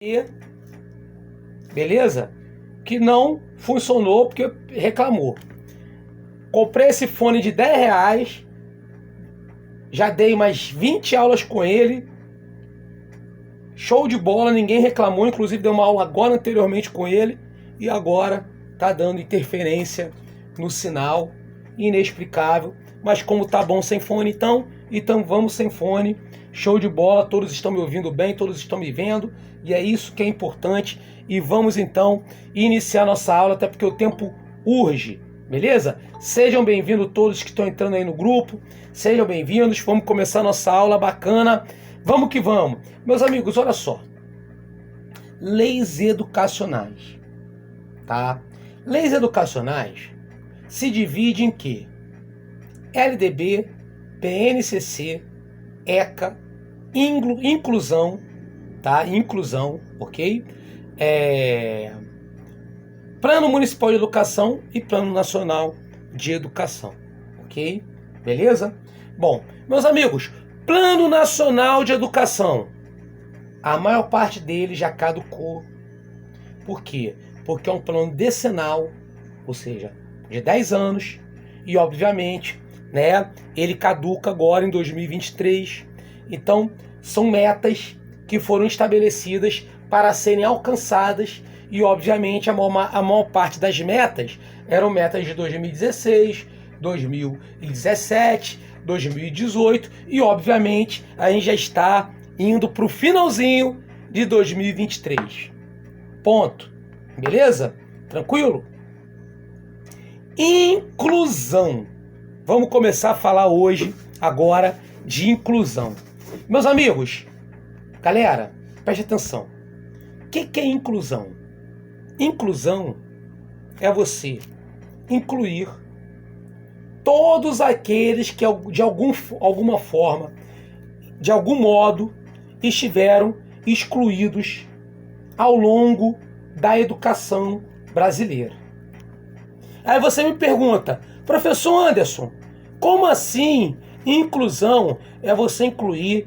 E beleza? Que não funcionou porque reclamou. Comprei esse fone de R$ 10, já dei mais 20 aulas com ele. Show de bola, ninguém reclamou, inclusive dei uma aula agora anteriormente com ele e agora tá dando interferência no sinal, inexplicável. Mas como tá bom sem fone, então vamos sem fone. Show de bola, todos estão me ouvindo bem, todos estão me vendo e é isso que é importante. E vamos então iniciar nossa aula, até porque o tempo urge, beleza? Sejam bem-vindos todos que estão entrando aí no grupo, sejam bem-vindos, vamos começar nossa aula bacana. Vamos que vamos. Meus amigos, olha só. Leis educacionais, tá? Leis educacionais se divide em quê? LDB, PNCC, ECA, inclusão, tá? Inclusão, ok? Plano Municipal de Educação e Plano Nacional de Educação, ok? Beleza? Bom, meus amigos, Plano Nacional de Educação, a maior parte dele já caducou. Por quê? Porque é um plano decenal, ou seja, de 10 anos, e obviamente, né, ele caduca agora em 2023. Então, são metas que foram estabelecidas para serem alcançadas e, obviamente, a maior parte das metas eram metas de 2016, 2017, 2018 e, obviamente, a gente já está indo para o finalzinho de 2023. Ponto. Beleza? Tranquilo? Inclusão. Vamos começar a falar hoje, agora, de inclusão. Meus amigos, galera, preste atenção. O que é inclusão? Inclusão é você incluir todos aqueles que de alguma forma, de algum modo, estiveram excluídos ao longo da educação brasileira. Aí você me pergunta, professor Anderson, como assim inclusão é você incluir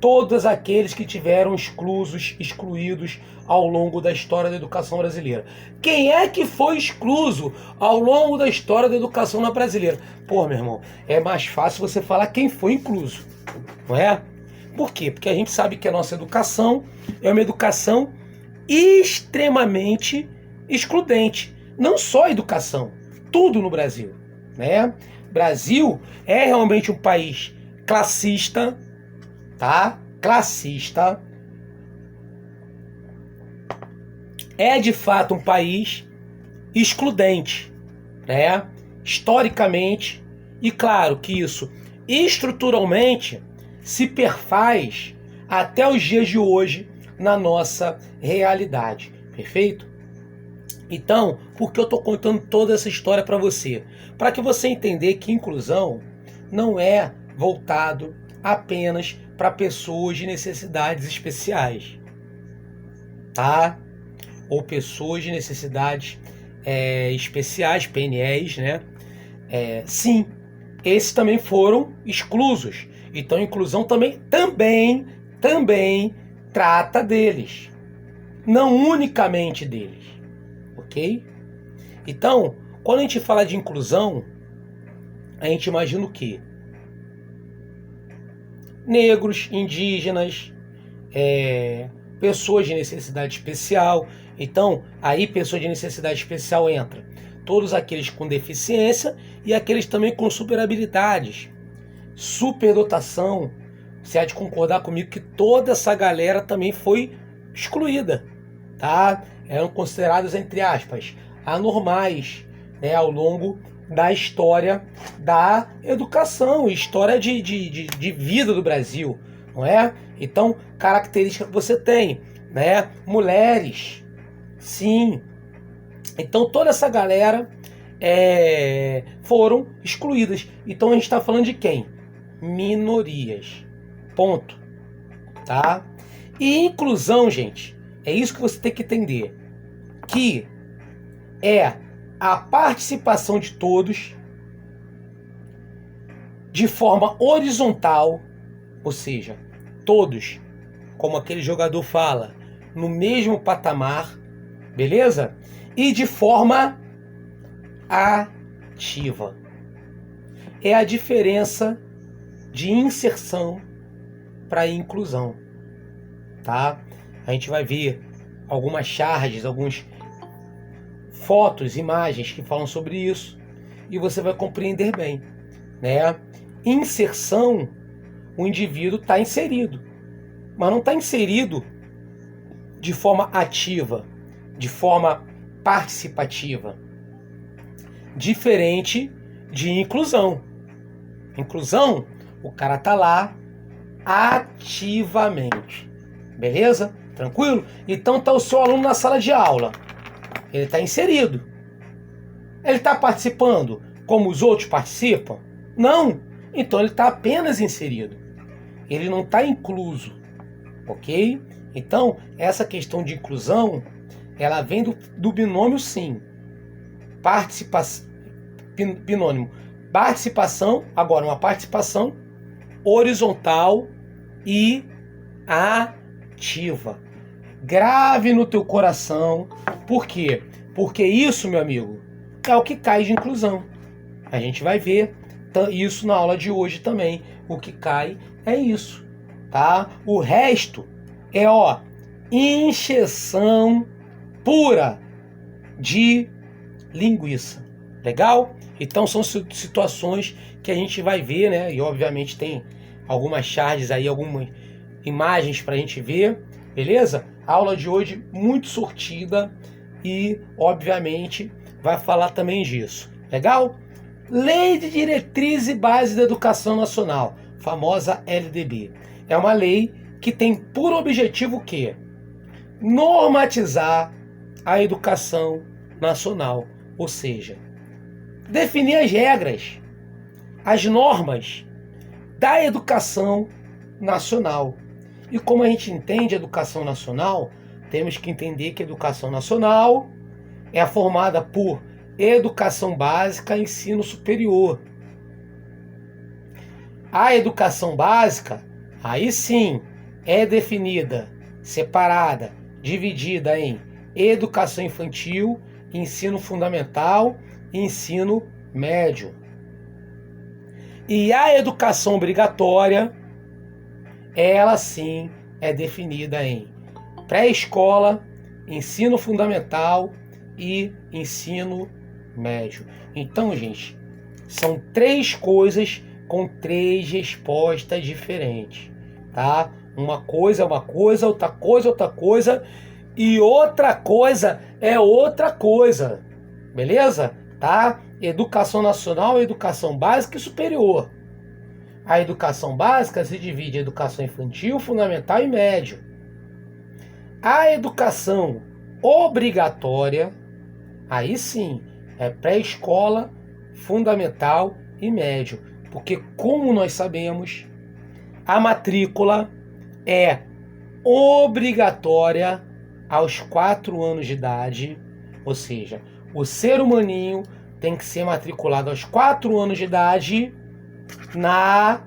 todos aqueles que tiveram excluídos ao longo da história da educação brasileira? Quem é que foi excluso ao longo da história da educação brasileira? Pô, meu irmão, é mais fácil você falar quem foi incluso, não é? Por quê? Porque a gente sabe que a nossa educação é uma educação extremamente excludente. Não só a educação, tudo no Brasil, né? Brasil é realmente um país classista, tá? Classista. É de fato um país excludente, né? Historicamente, e claro que isso estruturalmente se perfaz até os dias de hoje na nossa realidade, perfeito? Então, por que eu estou contando toda essa história para você? Para que você entender que inclusão não é voltado apenas para pessoas de necessidades especiais, tá? Ou pessoas de necessidades especiais, PNEs, né? Sim, esses também foram exclusos. Então, a inclusão também trata deles, não unicamente deles, ok? Então, quando a gente fala de inclusão, a gente imagina o quê? Negros, indígenas, pessoas de necessidade especial. Então, aí pessoa de necessidade especial entra todos aqueles com deficiência e aqueles também com superhabilidades, superdotação. Você há de concordar comigo que toda essa galera também foi excluída, tá? Eram considerados, entre aspas, anormais, né, ao longo da história da educação, história de vida do Brasil, não é? Então, característica que você tem, né? Mulheres, sim. Então, toda essa galera foram excluídas. Então, a gente está falando de quem? Minorias. Ponto. Tá? E inclusão, gente, é isso que você tem que entender. Que é a participação de todos de forma horizontal, ou seja, todos, como aquele jogador fala, no mesmo patamar, beleza? E de forma ativa. É a diferença de inserção para inclusão, tá? A gente vai ver algumas charges, algumas fotos, imagens que falam sobre isso e você vai compreender bem, né? Inserção, o indivíduo está inserido, mas não está inserido de forma ativa, de forma participativa, diferente de inclusão. Inclusão, o cara tá lá ativamente, beleza? Tranquilo? Então tá o seu aluno na sala de aula, ele está inserido, ele está participando como os outros participam? Não, então ele está apenas inserido, ele não está incluso, ok? Então essa questão de inclusão, ela vem do binômio sim, binônimo participação, agora uma participação horizontal e ativa. Grave no teu coração. Por quê? Porque isso, meu amigo, é o que cai de inclusão. A gente vai ver isso na aula de hoje também. O que cai é isso, tá? O resto é, encheção pura de linguiça. Legal? Então são situações que a gente vai ver, né? E obviamente tem algumas charges aí, algumas imagens para a gente ver, beleza? A aula de hoje muito sortida e obviamente vai falar também disso. Legal? Lei de Diretriz e Base da Educação Nacional, famosa LDB. É uma lei que tem por objetivo o quê? Normatizar a educação nacional, ou seja, definir as regras, as normas da educação nacional. E como a gente entende a educação nacional, temos que entender que a educação nacional é formada por educação básica e ensino superior. A educação básica, aí sim, é definida, separada, dividida em educação infantil, ensino fundamental e ensino médio. E a educação obrigatória, ela sim é definida em pré-escola, ensino fundamental e ensino médio. Então, gente, são três coisas com três respostas diferentes, tá? Uma coisa é uma coisa, outra coisa é outra coisa e outra coisa é outra coisa, beleza? Tá? Educação nacional, educação básica e superior. A educação básica se divide em educação infantil, fundamental e médio. A educação obrigatória, aí sim, é pré-escola, fundamental e médio. Porque, como nós sabemos, a matrícula é obrigatória aos 4 anos de idade, ou seja, o ser humaninho tem que ser matriculado aos 4 anos de idade na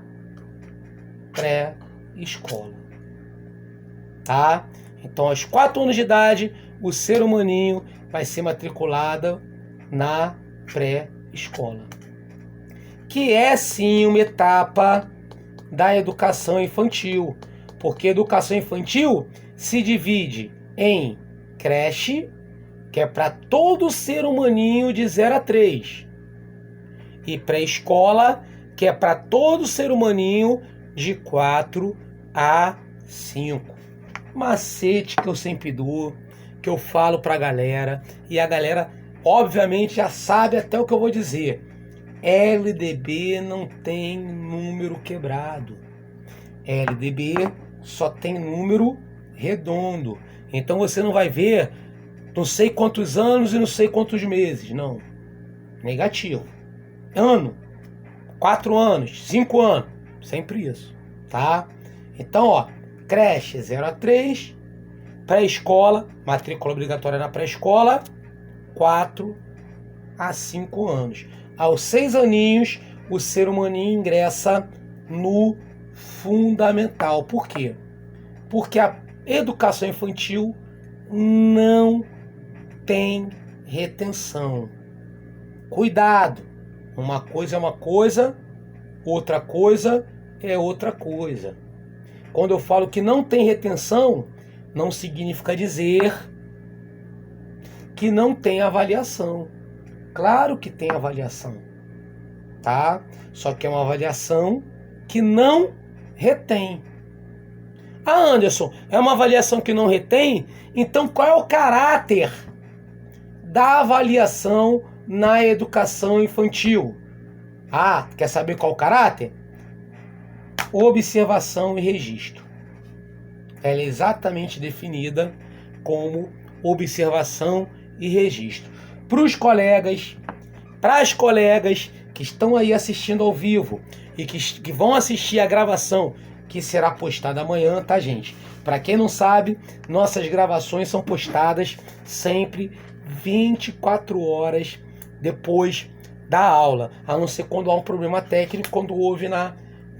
pré-escola, tá? Então, aos 4 anos de idade, o ser humaninho vai ser matriculado na pré-escola, que é sim uma etapa da educação infantil, porque educação infantil se divide em creche, que é para todo ser humaninho de 0 a 3, e pré-escola, que é para todo ser humaninho de 4 a 5. Macete que eu sempre dou, que eu falo pra galera, e a galera obviamente já sabe até o que eu vou dizer. LDB não tem número quebrado. LDB só tem número redondo. Então você não vai ver não sei quantos anos e não sei quantos meses. Não. Negativo. Ano. 4 anos. 5 anos. Sempre isso. Tá? Então, creche 0 a 3. Pré-escola. Matrícula obrigatória na pré-escola. 4 a 5 anos. Aos 6 aninhos, o ser humaninho ingressa no fundamental. Por quê? Porque Educação infantil não tem retenção. Cuidado! Uma coisa é uma coisa, outra coisa é outra coisa. Quando eu falo que não tem retenção, não significa dizer que não tem avaliação. Claro que tem avaliação, tá? Só que é uma avaliação que não retém. Ah, Anderson, é uma avaliação que não retém? Então qual é o caráter da avaliação na educação infantil? Ah, quer saber qual é o caráter? Observação e registro. Ela é exatamente definida como observação e registro. Para os colegas, para as colegas que estão aí assistindo ao vivo e que vão assistir a gravação que será postada amanhã, tá, gente? Para quem não sabe, nossas gravações são postadas sempre 24 horas depois da aula, a não ser quando há um problema técnico, quando houve na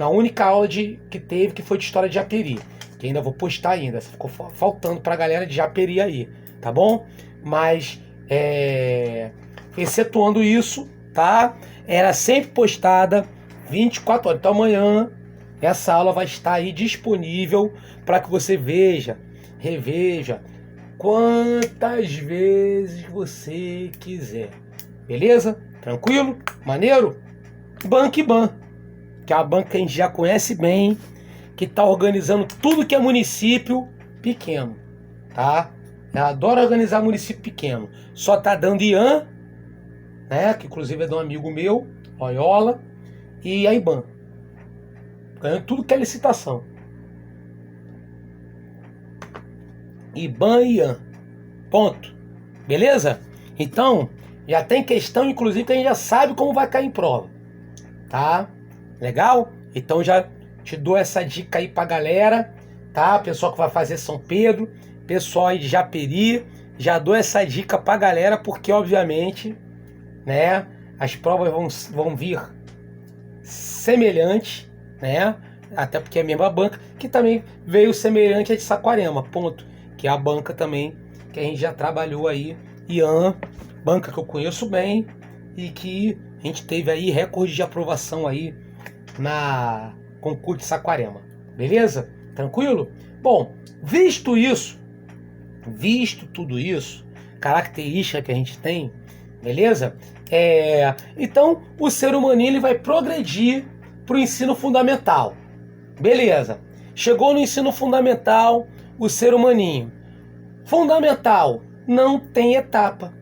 única aula que teve, que foi de história de Japeri, que ainda vou postar ainda, ficou faltando pra galera de Japeri aí, tá bom? Mas, excetuando isso, tá? Era sempre postada 24 horas, então amanhã essa aula vai estar aí disponível para que você veja, reveja, quantas vezes você quiser, beleza? Tranquilo? Maneiro? Bank-Ban, que é uma banca que a gente já conhece bem, que está organizando tudo que é município pequeno, tá? Ela adora organizar município pequeno. Só tá dando IAN, né? Que inclusive é de um amigo meu, Loyola, e a IBAN. Ganhando tudo que é licitação. IBAN e IAN. Ponto. Beleza? Então, já tem questão, inclusive, que a gente já sabe como vai cair em prova. Tá? Legal? Então já te dou essa dica aí pra galera, tá? Pessoal que vai fazer São Pedro, pessoal aí de Japeri, já dou essa dica pra galera, porque obviamente, né, as provas vão vir semelhantes, né? Até porque é a mesma banca, que também veio semelhante a de Saquarema, ponto. Que é a banca também que a gente já trabalhou aí, IAN, banca que eu conheço bem e que a gente teve aí recorde de aprovação aí na concurso de Saquarema. Beleza? Tranquilo? Bom, visto tudo isso, característica que a gente tem, beleza? Então o ser humano ele vai progredir para o ensino fundamental. Beleza. Chegou no ensino fundamental, o ser humaninho. Fundamental, não tem etapa.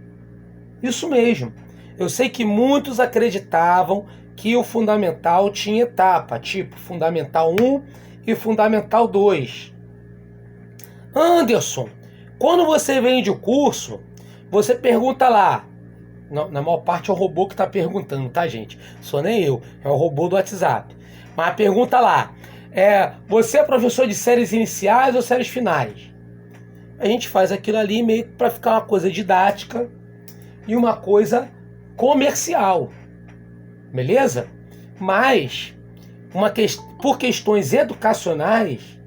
Isso mesmo. Eu sei que muitos acreditavam que o fundamental tinha etapa, tipo Fundamental 1 e Fundamental 2. Anderson, quando você vende o curso, você pergunta lá. Na maior parte é o robô que está perguntando, tá, gente? Sou nem eu, é o robô do WhatsApp. Mas pergunta lá, você é professor de séries iniciais ou séries finais? A gente faz aquilo ali meio para ficar uma coisa didática e uma coisa comercial, beleza? Mas, por questões educacionais,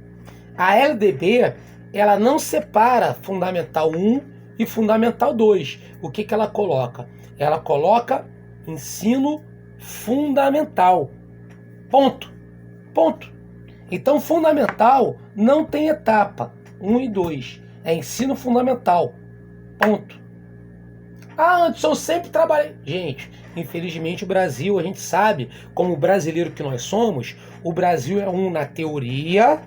a LDB, ela não separa Fundamental 1 e Fundamental 2. O que ela coloca? Ela coloca ensino fundamental. Ponto. Ponto. Então, fundamental não tem etapa 1 e 2. É ensino fundamental. Ponto. Ah, Anderson, eu sempre trabalhei. Gente, infelizmente o Brasil, a gente sabe, como brasileiro que nós somos, o Brasil é um na teoria,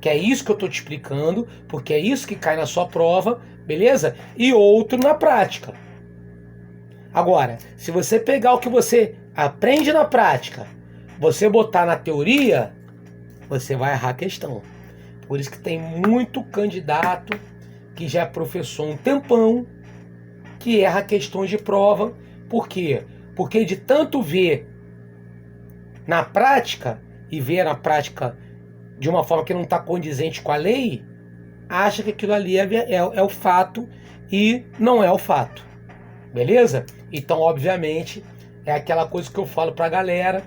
que é isso que eu estou te explicando, porque é isso que cai na sua prova, beleza? E outro na prática. Agora, se você pegar o que você aprende na prática, você botar na teoria, você vai errar a questão. Por isso que tem muito candidato que já é professor um tempão, que erra questões de prova. Por quê? Porque de tanto ver na prática, e ver na prática de uma forma que não está condizente com a lei, acha que aquilo ali é o fato e não é o fato. Beleza? Então, obviamente, é aquela coisa que eu falo pra galera,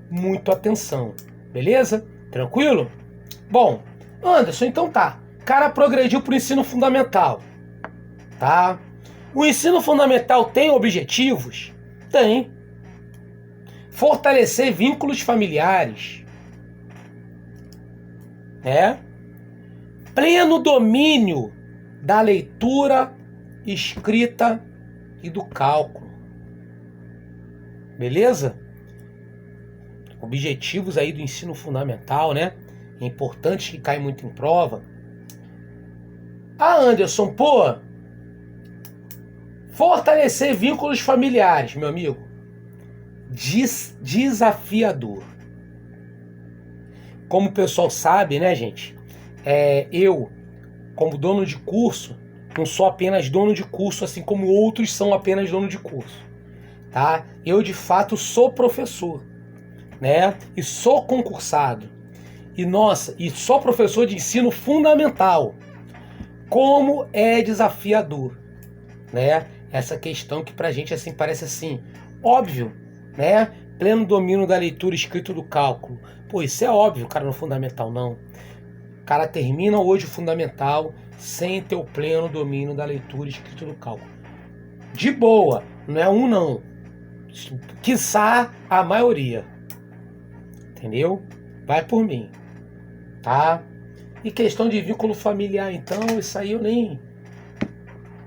muito atenção. Beleza? Tranquilo? Bom, Anderson, então tá. O cara progrediu para o ensino fundamental, tá? O ensino fundamental tem objetivos? Tem. Fortalecer vínculos familiares, né? Pleno domínio da leitura, escrita e do cálculo. Beleza? Objetivos aí do ensino fundamental, né? É importante, que cai muito em prova. Ah, Anderson, pô, fortalecer vínculos familiares, meu amigo, desafiador. Como o pessoal sabe, né, gente? Eu, como dono de curso, não sou apenas dono de curso, assim como outros são apenas dono de curso, tá? Eu, de fato, sou professor, né? E sou concursado. E sou professor de ensino fundamental. Como é desafiador, né? Essa questão que pra gente assim parece assim óbvio, né? Pleno domínio da leitura, escrita, do cálculo. Pô, isso é óbvio, cara, no fundamental não. O cara termina hoje o fundamental sem ter o pleno domínio da leitura, escrita, do cálculo. De boa, não é um não. Quiçá a maioria. Entendeu? Vai por mim, tá? E questão de vínculo familiar, então, isso aí eu nem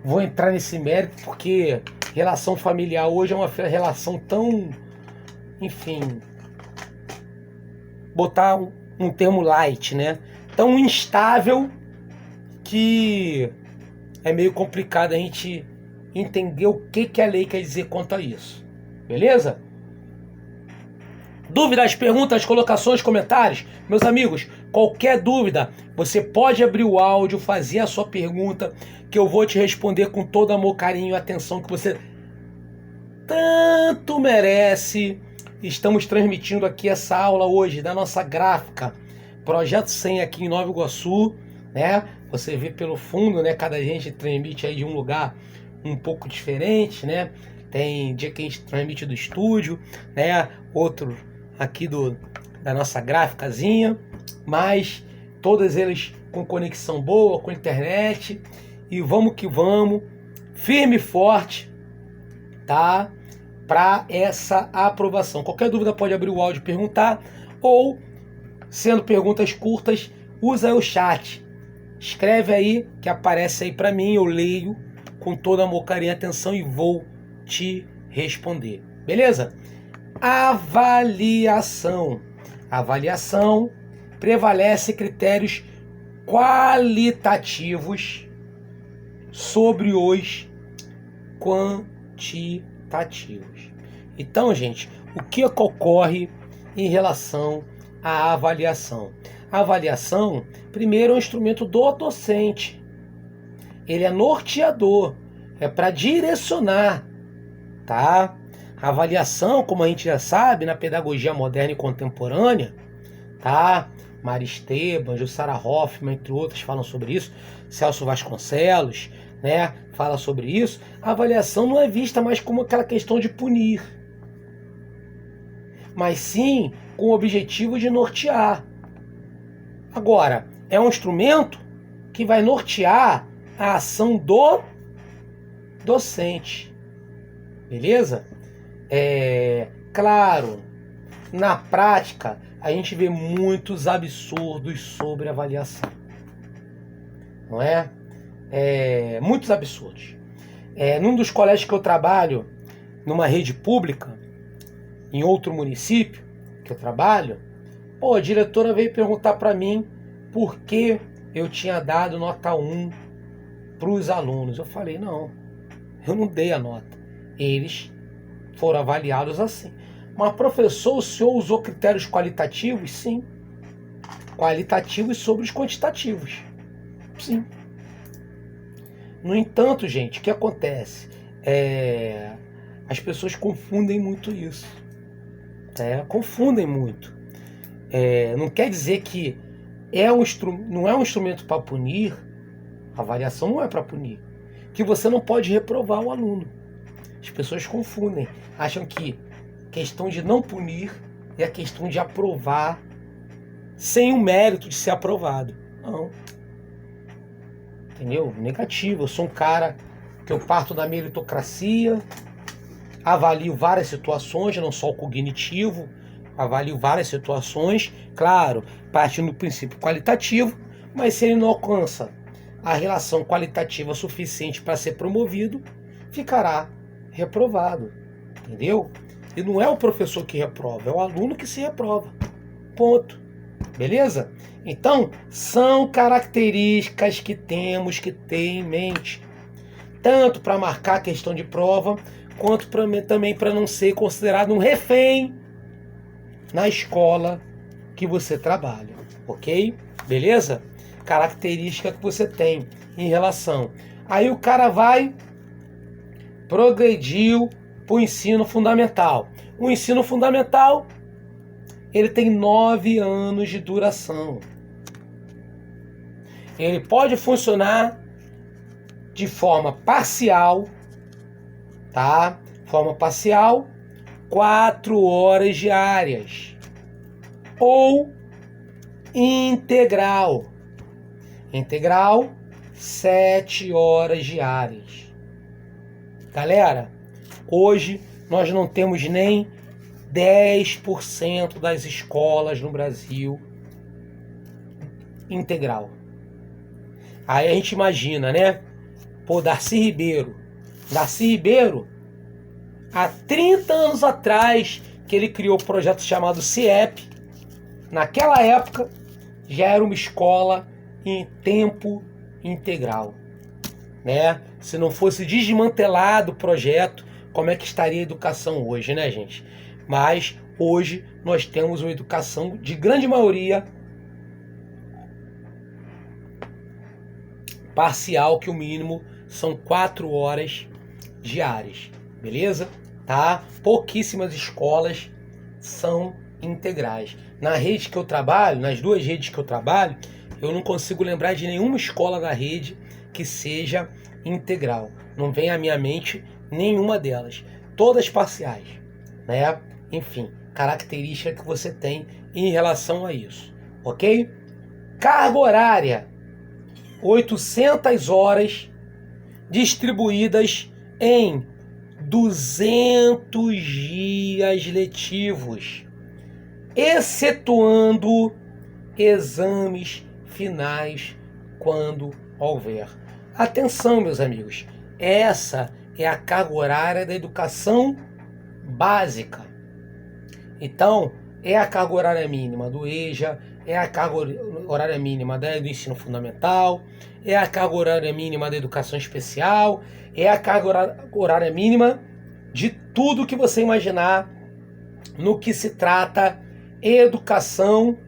vou entrar nesse mérito, porque relação familiar hoje é uma relação tão, enfim, botar um termo light, né? Tão instável que é meio complicado a gente entender o que a lei quer dizer quanto a isso. Beleza? Dúvidas, perguntas, colocações, comentários? Meus amigos, qualquer dúvida, você pode abrir o áudio, fazer a sua pergunta, que eu vou te responder com todo amor, carinho e atenção que você tanto merece. Estamos transmitindo aqui essa aula hoje da nossa gráfica Projeto 100 aqui em Nova Iguaçu, né? Você vê pelo fundo, né? Cada gente transmite aí de um lugar um pouco diferente, né? Tem dia que a gente transmite do estúdio, né? Outro aqui da nossa gráficazinha, mas todas eles com conexão boa, com internet, e vamos que vamos, firme e forte, tá? Para essa aprovação. Qualquer dúvida pode abrir o áudio e perguntar, ou, sendo perguntas curtas, usa o chat. Escreve aí, que aparece aí para mim, eu leio com todo amor, carinho e atenção e vou te responder. Beleza? Avaliação. Avaliação prevalece critérios qualitativos sobre os quantitativos. Então, gente, o que ocorre em relação à avaliação? A avaliação, primeiro, é um instrumento do docente. Ele é norteador, é para direcionar, tá? A avaliação, como a gente já sabe, na pedagogia moderna e contemporânea, tá? Mari Esteban, Jussara Hoffmann, entre outros, falam sobre isso. Celso Vasconcelos, né? Fala sobre isso. A avaliação não é vista mais como aquela questão de punir, mas sim com o objetivo de nortear. Agora, é um instrumento que vai nortear a ação do docente. Beleza? Claro, na prática, a gente vê muitos absurdos sobre avaliação. Não é? Muitos absurdos. Num dos colégios que eu trabalho, numa rede pública, em outro município que eu trabalho, a diretora veio perguntar para mim por que eu tinha dado nota 1 para os alunos. Eu falei, não, eu não dei a nota. Eles foram avaliados assim. Mas, professor, o senhor usou critérios qualitativos? Sim. Qualitativos sobre os quantitativos. Sim. No entanto, gente, o que acontece? As pessoas confundem muito isso. Confundem muito. Não quer dizer que não é um instrumento para punir. A avaliação não é para punir. Que você não pode reprovar o aluno. As pessoas confundem. Acham que questão de não punir é a questão de aprovar sem o mérito de ser aprovado. Não. entendeu? Negativo. Eu sou um cara que eu parto da meritocracia, avalio várias situações, não só o cognitivo, avalio várias situações, claro, partindo do princípio qualitativo, mas se ele não alcança a relação qualitativa suficiente para ser promovido, ficará reprovado, entendeu? E não é o professor que reprova, é o aluno que se reprova. Ponto. Beleza? Então, são características que temos que ter em mente, tanto para marcar a questão de prova, quanto também para não ser considerado um refém na escola que você trabalha, ok? Beleza? Característica que você tem em relação. Aí o cara progrediu para o ensino fundamental. O ensino fundamental, ele tem 9 anos de duração. Ele pode funcionar de forma parcial, tá? Forma parcial, 4 horas diárias. Ou integral. Integral, 7 horas diárias. Galera, hoje nós não temos nem 10% das escolas no Brasil integral. Aí a gente imagina, né? Pô, Darcy Ribeiro. Darcy Ribeiro, há 30 anos atrás, que ele criou o projeto chamado CIEP, naquela época, já era uma escola em tempo integral, né? Se não fosse desmantelado o projeto, como é que estaria a educação hoje, né, gente? Mas hoje nós temos uma educação de grande maioria parcial, que o mínimo são 4 horas diárias, beleza? Tá? Pouquíssimas escolas são integrais. Na rede que eu trabalho, nas 2 redes que eu trabalho, eu não consigo lembrar de nenhuma escola da rede que seja integral. Não vem à minha mente nenhuma delas. Todas parciais, né? Enfim, característica que você tem em relação a isso, ok? Carga horária, 800 horas distribuídas em 200 dias letivos, excetuando exames finais quando houver. Atenção, meus amigos, essa é a carga horária da educação básica. Então, é a carga horária mínima do EJA, é a carga horária mínima do ensino fundamental, é a carga horária mínima da educação especial, é a carga horária mínima de tudo que você imaginar no que se trata educação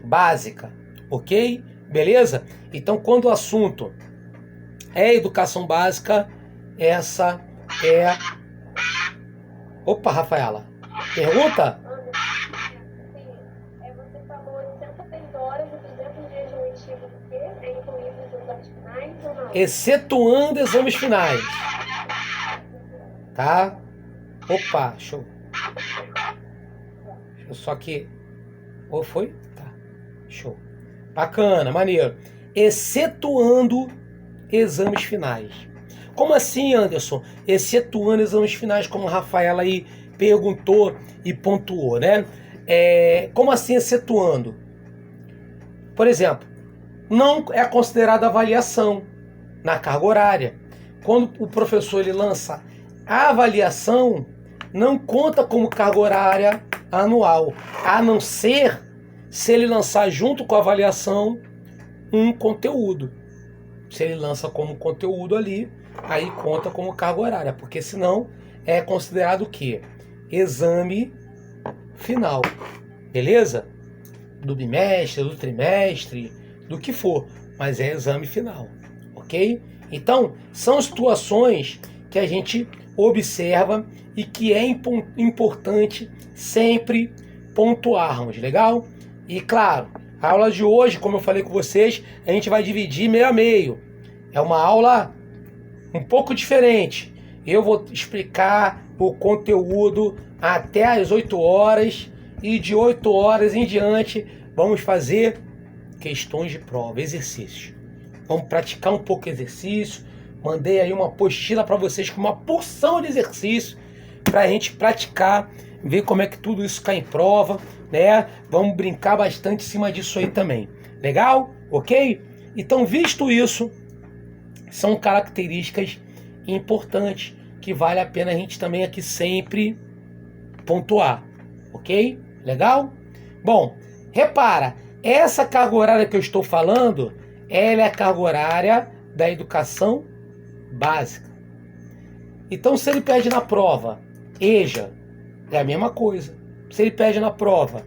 básica, ok? Beleza? Então, quando o assunto é educação básica, essa é... Opa, Rafaela, pergunta? Você falou 800 horas e 200 dias de letivo do quê? É incluído os exames finais ou não? Excetuando exames finais. Tá? Opa, show. Só que... Ou foi? Tá. Show. Bacana, maneiro. Excetuando exames finais. Como assim, Anderson? Excetuando exames finais, como a Rafaela aí perguntou e pontuou, né? Como assim excetuando? Por exemplo, não é considerada avaliação na carga horária. Quando o professor ele lança a avaliação, não conta como carga horária anual, a não ser se ele lançar junto com a avaliação um conteúdo. Se ele lança como conteúdo ali, aí conta como carga horária, porque senão é considerado o quê? Exame final, beleza? Do bimestre, do trimestre, do que for, mas é exame final, ok? Então, são situações que a gente observa e que é importante sempre pontuarmos, legal? E claro, a aula de hoje, como eu falei com vocês, a gente vai dividir meio a meio. É uma aula um pouco diferente. Eu vou explicar o conteúdo até às 8 horas e de 8 horas em diante vamos fazer questões de prova, exercícios. vamos praticar um pouco exercício. Mandei aí uma apostila para vocês com uma porção de exercício para a gente praticar, ver como é que tudo isso cai em prova, né? Vamos brincar bastante em cima disso aí também. Legal? Ok? Então, visto isso, são características importantes que vale a pena a gente também aqui sempre pontuar. Ok? Legal? Bom, repara, essa carga horária que eu estou falando, ela é a carga horária da educação básica. Então, se ele pede na prova EJA, é a mesma coisa. Se ele pede na prova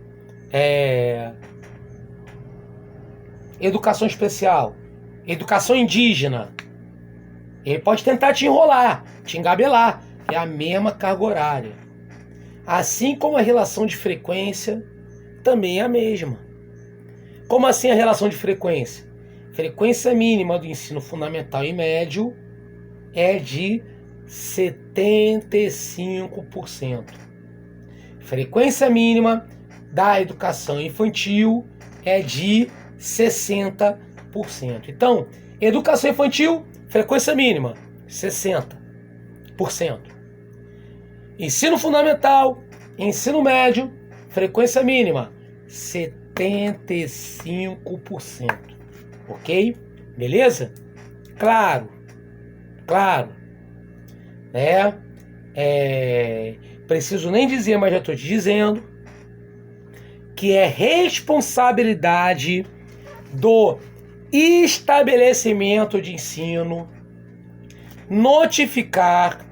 educação especial, educação indígena, ele pode tentar te enrolar, te engabelar. É a mesma carga horária. Assim como a relação de frequência também é a mesma. Como assim a relação de frequência? Frequência mínima do ensino fundamental e médio é de 75%. Frequência mínima da educação infantil é de 60%. Então, educação infantil, frequência mínima, 60%. Ensino fundamental, ensino médio, frequência mínima, 75%. Ok? Beleza? Claro. Né? Preciso nem dizer, mas já estou te dizendo que é responsabilidade do estabelecimento de ensino notificar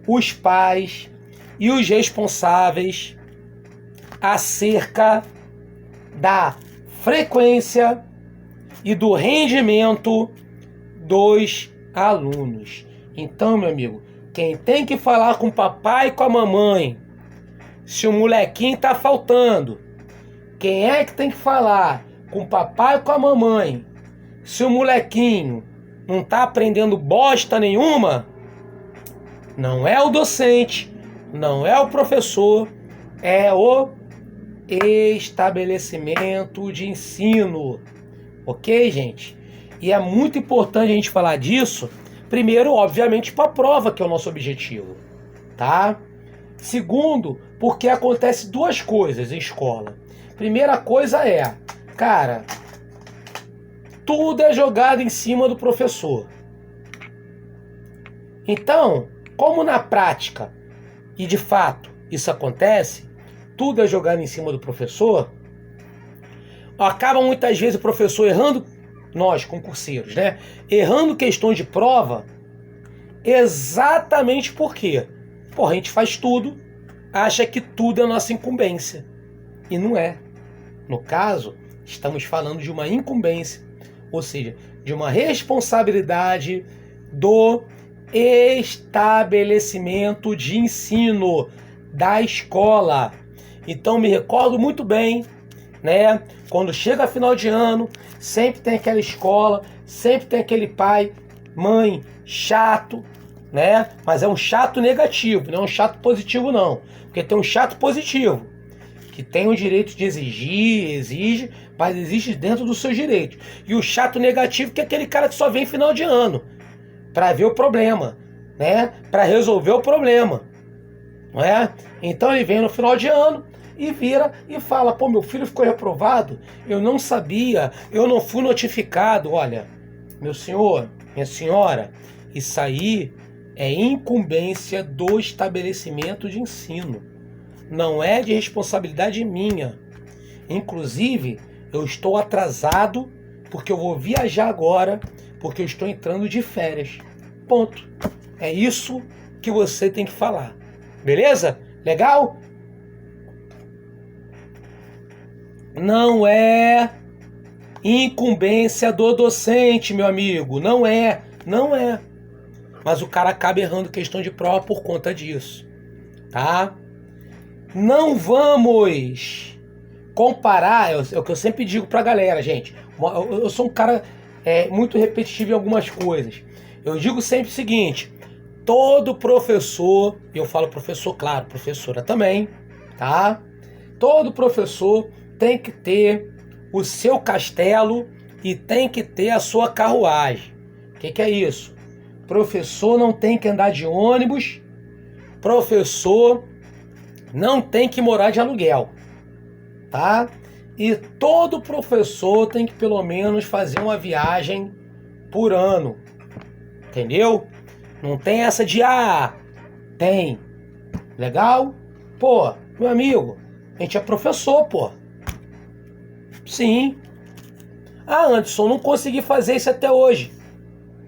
os pais e os responsáveis acerca da frequência e do rendimento dos alunos. Então, meu amigo, quem tem que falar com o papai e com a mamãe se o molequinho tá faltando, quem é que tem que falar com o papai e com a mamãe se o molequinho não tá aprendendo bosta nenhuma, não é o docente, não é o professor, é o estabelecimento de ensino. Ok, gente? E é muito importante a gente falar disso, primeiro, obviamente, para a prova, que é o nosso objetivo, tá? Segundo, porque acontece duas coisas em escola. Primeira coisa é, cara, tudo é jogado em cima do professor. Então, como na prática, e de fato isso acontece, tudo é jogado em cima do professor, acaba muitas vezes o professor errando, nós concurseiros, né? Errando questões de prova, exatamente porque a gente faz tudo, acha que tudo é nossa incumbência. E não é. No caso, estamos falando de uma incumbência, ou seja, de uma responsabilidade do estabelecimento de ensino da escola. Então, me recordo muito bem, né? Quando chega final de ano, sempre tem aquela escola, sempre tem aquele pai, mãe, chato, né? Mas é um chato negativo, não é um chato positivo não. Porque tem um chato positivo, que tem o direito de exige, mas exige dentro dos seus direitos. E o chato negativo, que é aquele cara que só vem final de ano para ver o problema, né? Para resolver o problema, não é? Então ele vem no final de ano e vira e fala: pô, meu filho ficou reprovado, eu não sabia, eu não fui notificado. Olha, meu senhor, minha senhora, isso aí é incumbência do estabelecimento de ensino, não é de responsabilidade minha. Inclusive, eu estou atrasado porque eu vou viajar agora, porque eu estou entrando de férias. Ponto. É isso que você tem que falar. Beleza? Legal? Não é incumbência do docente, meu amigo. Não é. Mas o cara acaba errando questão de prova por conta disso. Tá? Não vamos comparar, é o que eu sempre digo pra galera, gente. Eu sou um cara muito repetitivo em algumas coisas. Eu digo sempre o seguinte: todo professor, e eu falo professor, claro, professora também, tá? Todo professor tem que ter o seu castelo e tem que ter a sua carruagem. O que é isso? Professor não tem que andar de ônibus, professor não tem que morar de aluguel, tá? E todo professor tem que pelo menos fazer uma viagem por ano, entendeu? Não tem essa de tem. Legal? Pô, meu amigo, a gente é professor, pô. Sim. Anderson, não consegui fazer isso até hoje.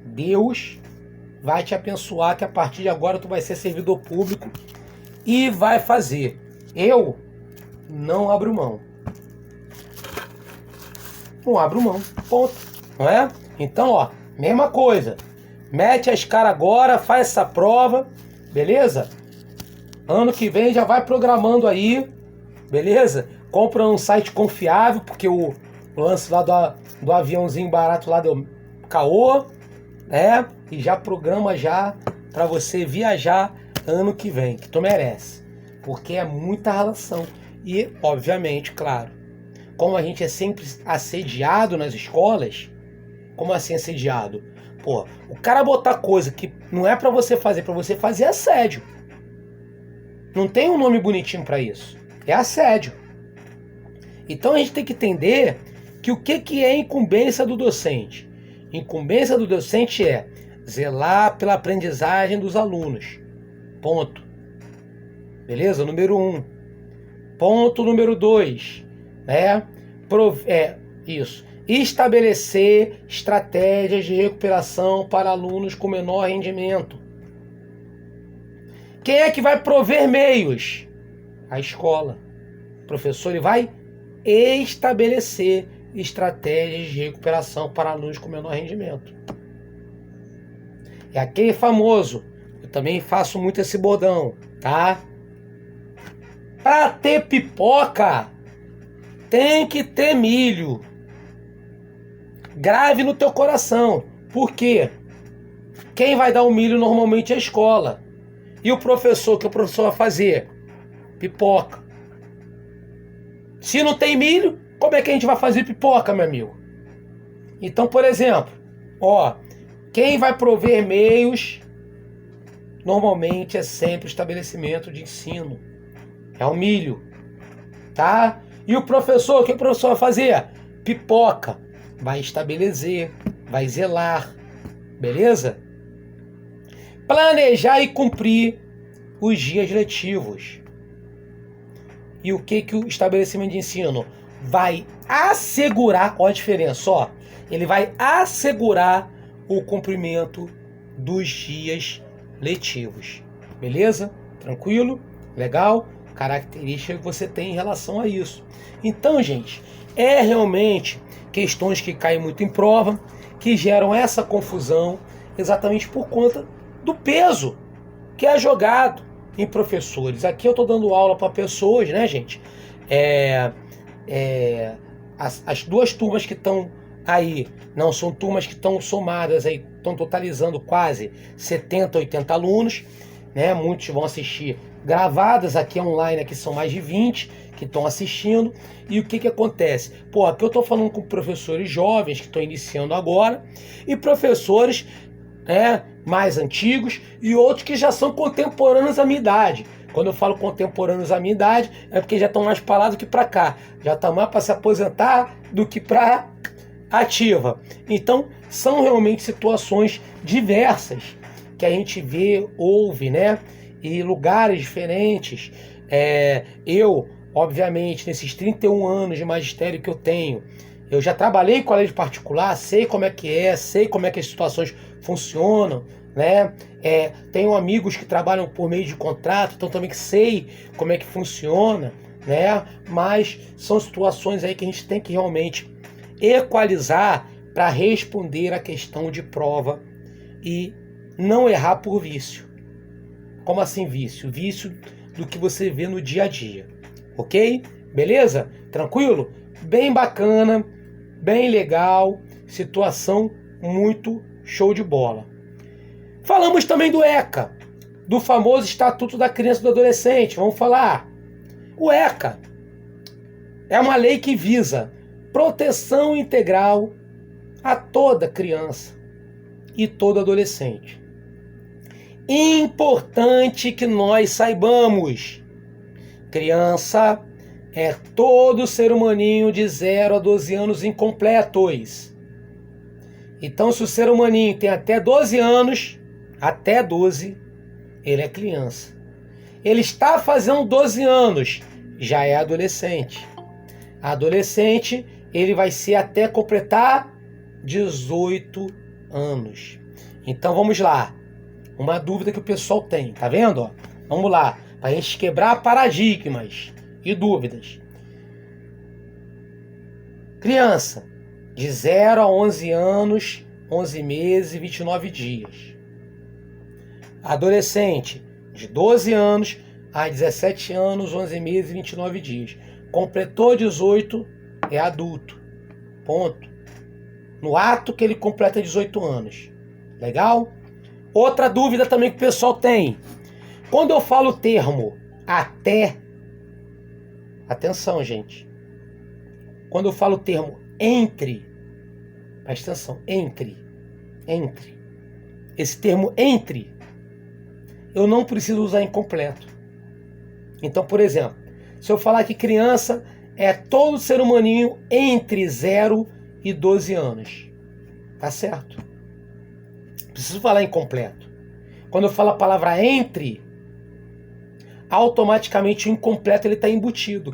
Deus vai te abençoar que a partir de agora tu vai ser servidor público e vai fazer. Eu não abro mão. Não abro mão. Ponto. Não é? Então, ó, mesma coisa. Mete as caras agora, faz essa prova, beleza? Ano que vem já vai programando aí, beleza? Compra um site confiável, porque o lance lá do aviãozinho barato lá deu caô, né? E já programa já pra você viajar ano que vem, que tu merece. Porque é muita relação. E, obviamente, claro, como a gente é sempre assediado nas escolas, como assim assediado? Pô, o cara botar coisa que não é pra você fazer é assédio. Não tem um nome bonitinho pra isso. É assédio. Então a gente tem que entender que o que é incumbência do docente? Incumbência do docente é zelar pela aprendizagem dos alunos. Ponto. Beleza? Número 1. Ponto número 2. Né? Isso. Estabelecer estratégias de recuperação para alunos com menor rendimento. Quem é que vai prover meios? A escola. O professor ele vai estabelecer estratégias de recuperação para alunos com menor rendimento. É aquele famoso, eu também faço muito esse bordão, tá? Para ter pipoca, tem que ter milho. Grave no teu coração. Por quê? Quem vai dar o milho normalmente é a escola. E o professor, o que o professor vai fazer? Pipoca. Se não tem milho, como é que a gente vai fazer pipoca, meu amigo? Então, por exemplo, ó, quem vai prover meios normalmente é sempre o estabelecimento de ensino. É o milho, tá? E o professor, o que o professor vai fazer? Pipoca. Vai estabelecer, vai zelar, beleza? Planejar e cumprir os dias letivos. E o que o estabelecimento de ensino vai assegurar? Olha a diferença, ó. Ele vai assegurar o cumprimento dos dias letivos. Beleza? Tranquilo? Legal? Característica que você tem em relação a isso. Então, gente, é realmente questões que caem muito em prova, que geram essa confusão, exatamente por conta do peso que é jogado em professores. Aqui eu estou dando aula para pessoas, né, gente? As duas turmas que estão aí, não são turmas que estão somadas aí, estão totalizando quase 70, 80 alunos, né? Muitos vão assistir gravadas, aqui online, aqui são mais de 20 que estão assistindo. E o que acontece? Pô, aqui eu estou falando com professores jovens que estão iniciando agora e professores, né, mais antigos e outros que já são contemporâneos à minha idade. Quando eu falo contemporâneos à minha idade, é porque já estão mais para lá do que para cá. Já estão mais para se aposentar do que para ativa. Então, são realmente situações diversas que a gente vê, ouve, né? E lugares diferentes. Eu, obviamente, nesses 31 anos de magistério que eu tenho, eu já trabalhei em colégio particular, sei como é, sei como é que as situações funcionam, né? Tenho amigos que trabalham por meio de contrato, então também sei como é que funciona, né? Mas são situações aí que a gente tem que realmente equalizar para responder a questão de prova e não errar por vício. Como assim vício? Vício do que você vê no dia a dia, ok? Beleza? Tranquilo? Bem bacana, bem legal, situação muito show de bola. Falamos também do ECA, do famoso Estatuto da Criança e do Adolescente. Vamos falar. O ECA é uma lei que visa proteção integral a toda criança e todo adolescente. Importante que nós saibamos, criança é todo ser humaninho de 0 a 12 anos incompletos. Então, se o ser humaninho tem até 12 anos, até 12, ele é criança. Ele está fazendo 12 anos, já é adolescente. Adolescente, ele vai ser até completar 18 anos. Então, vamos lá. Uma dúvida que o pessoal tem, tá vendo? Ó, vamos lá, para a gente quebrar paradigmas e dúvidas. Criança, de 0 a 11 anos, 11 meses e 29 dias. Adolescente, de 12 anos a 17 anos, 11 meses e 29 dias. Completou 18, é adulto. Ponto. No ato que ele completa 18 anos. Legal? Outra dúvida também que o pessoal tem. Quando eu falo o termo até, atenção, gente. Quando eu falo o termo entre, presta atenção, entre. Esse termo entre, eu não preciso usar incompleto. Então, por exemplo, se eu falar que criança é todo ser humaninho entre 0 e 12 anos, tá certo? Preciso falar incompleto. Quando eu falo a palavra entre, automaticamente o incompleto ele está embutido.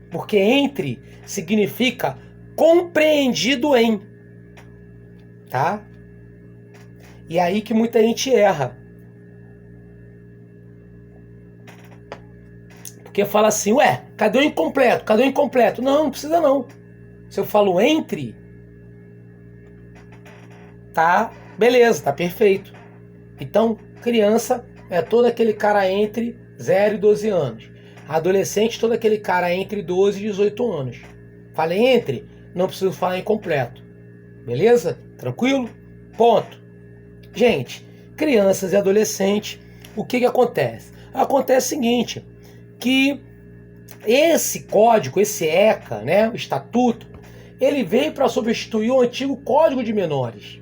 Porque entre significa compreendido em. Tá? E é aí que muita gente erra. Porque fala assim, ué, cadê o incompleto? Cadê o incompleto? Não, não precisa não. Se eu falo entre, tá, beleza, tá perfeito. Então, criança é todo aquele cara entre 0 e 12 anos. Adolescente, todo aquele cara entre 12 e 18 anos. Falei entre, não preciso falar incompleto. Beleza? Tranquilo? Ponto. Gente, crianças e adolescentes, o que acontece? Acontece o seguinte, que esse código, esse ECA, né, o estatuto, ele veio para substituir o antigo Código de Menores.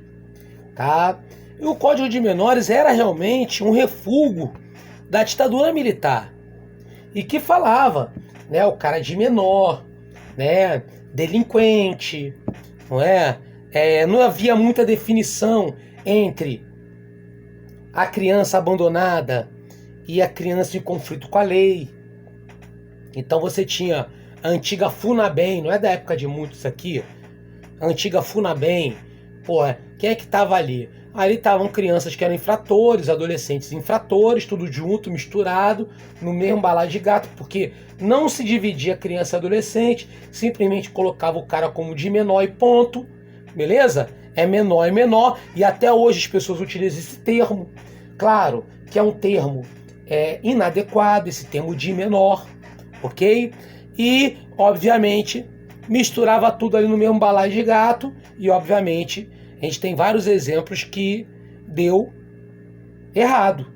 Tá? E o Código de Menores era realmente um refúgio da ditadura militar. E que falava, né, o cara de menor, né, delinquente, não é? Não havia muita definição entre a criança abandonada e a criança em conflito com a lei. Então você tinha a antiga FUNABEM, não é da época de muitos aqui, a antiga FUNABEM, porra, quem é que estava ali? Ali estavam crianças que eram infratores, adolescentes infratores, tudo junto, misturado, no mesmo balaio de gato, porque não se dividia criança e adolescente, simplesmente colocava o cara como de menor e ponto, beleza? É menor, e até hoje as pessoas utilizam esse termo. Claro que é um termo inadequado, esse termo de menor, ok? E, obviamente, misturava tudo ali no mesmo balaio de gato, e, obviamente, a gente tem vários exemplos que deu errado,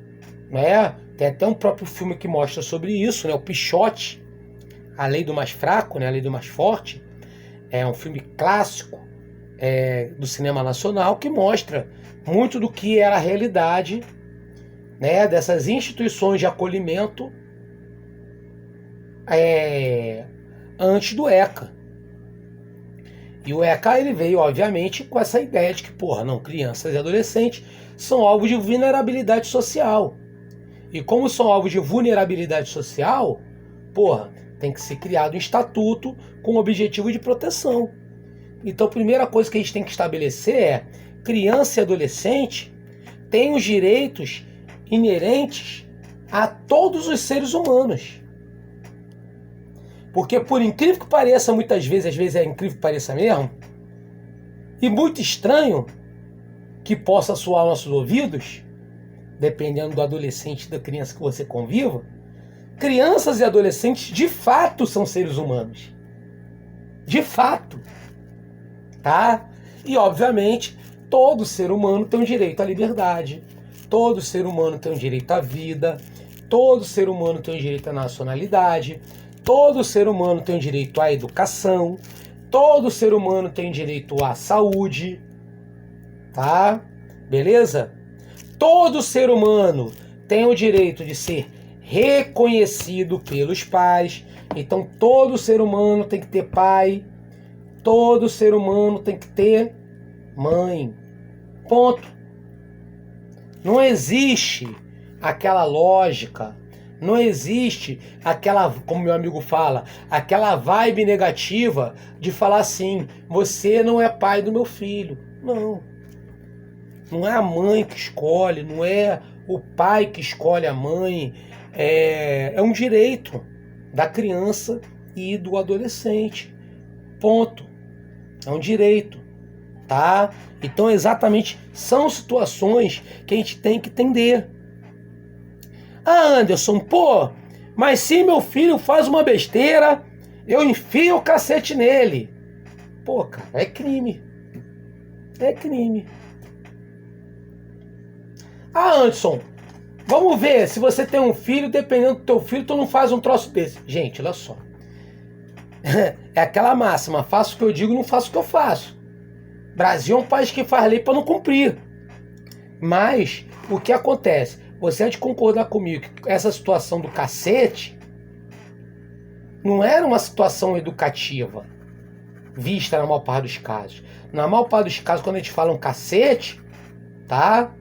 né? Tem até um próprio filme que mostra sobre isso, né? O Pichote, A Lei do Mais Fraco, né? A Lei do Mais Forte. É um filme clássico do cinema nacional que mostra muito do que era a realidade, né? Dessas instituições de acolhimento antes do ECA. E o ECA ele veio, obviamente, com essa ideia de que, crianças e adolescentes são alvos de vulnerabilidade social. E como são alvos de vulnerabilidade social, tem que ser criado um estatuto com o objetivo de proteção. Então a primeira coisa que a gente tem que estabelecer é: criança e adolescente têm os direitos inerentes a todos os seres humanos. Porque, por incrível que pareça, muitas vezes, às vezes é incrível que pareça mesmo, e muito estranho que possa soar aos nossos ouvidos, dependendo do adolescente e da criança que você conviva, crianças e adolescentes de fato são seres humanos. De fato. Tá? E, obviamente, todo ser humano tem um direito à liberdade, todo ser humano tem um direito à vida, todo ser humano tem um direito à nacionalidade, todo ser humano tem direito à educação, Todo ser humano tem direito à saúde, tá? Beleza? Todo ser humano tem o direito de ser reconhecido pelos pais. Então todo ser humano tem que ter pai. Todo ser humano tem que ter mãe. Ponto. Não existe aquela lógica, não existe aquela, como meu amigo fala, aquela vibe negativa de falar assim, você não é pai do meu filho. Não. Não é a mãe que escolhe, não é o pai que escolhe a mãe. É um direito da criança e do adolescente. Ponto. É um direito, tá? Então, exatamente, são situações que a gente tem que entender. Ah, Anderson, pô, mas se meu filho faz uma besteira, eu enfio o cacete nele. Pô, cara, é crime. É crime. Ah, Anderson, vamos ver, se você tem um filho, dependendo do teu filho, tu não faz um troço desse. Gente, olha só. É aquela máxima, faço o que eu digo, não faço o que eu faço. Brasil é um país que faz lei para não cumprir. Mas, o que acontece? Você há de concordar comigo que essa situação do cacete não era uma situação educativa, vista na maior parte dos casos. Na maior parte dos casos, quando a gente fala um cacete, tá?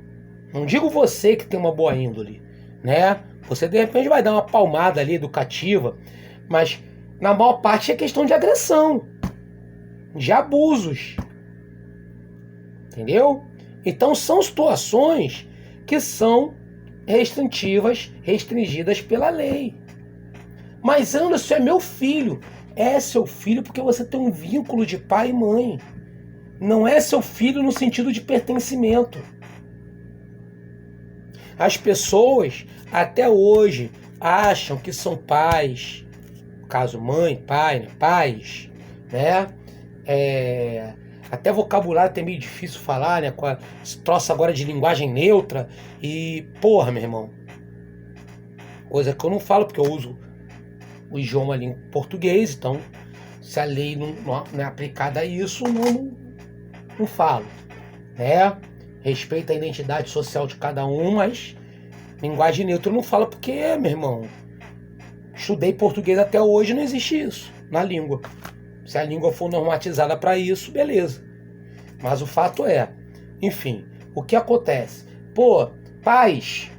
Não digo você que tem uma boa índole, né? Você de repente vai dar uma palmada ali educativa, mas na maior parte é questão de agressão, de abusos. Entendeu? Então são situações que são restringidas pela lei. Mas Anderson, é meu filho. É seu filho porque você tem um vínculo de pai e mãe. Não é seu filho no sentido de pertencimento. As pessoas até hoje acham que são pais, no caso mãe, pai, né? Pais, né? Até vocabulário é meio difícil falar, né? Com esse troço agora de linguagem neutra. E, porra, meu irmão, coisa que eu não falo porque eu uso o idioma ali em português, então se a lei não é aplicada a isso, não falo, né? Respeito a identidade social de cada um, mas linguagem neutra eu não falo porque, meu irmão, estudei português até hoje, não existe isso na língua. Se a língua for normatizada para isso, beleza. Mas o fato é, enfim, o que acontece? Pô, pais,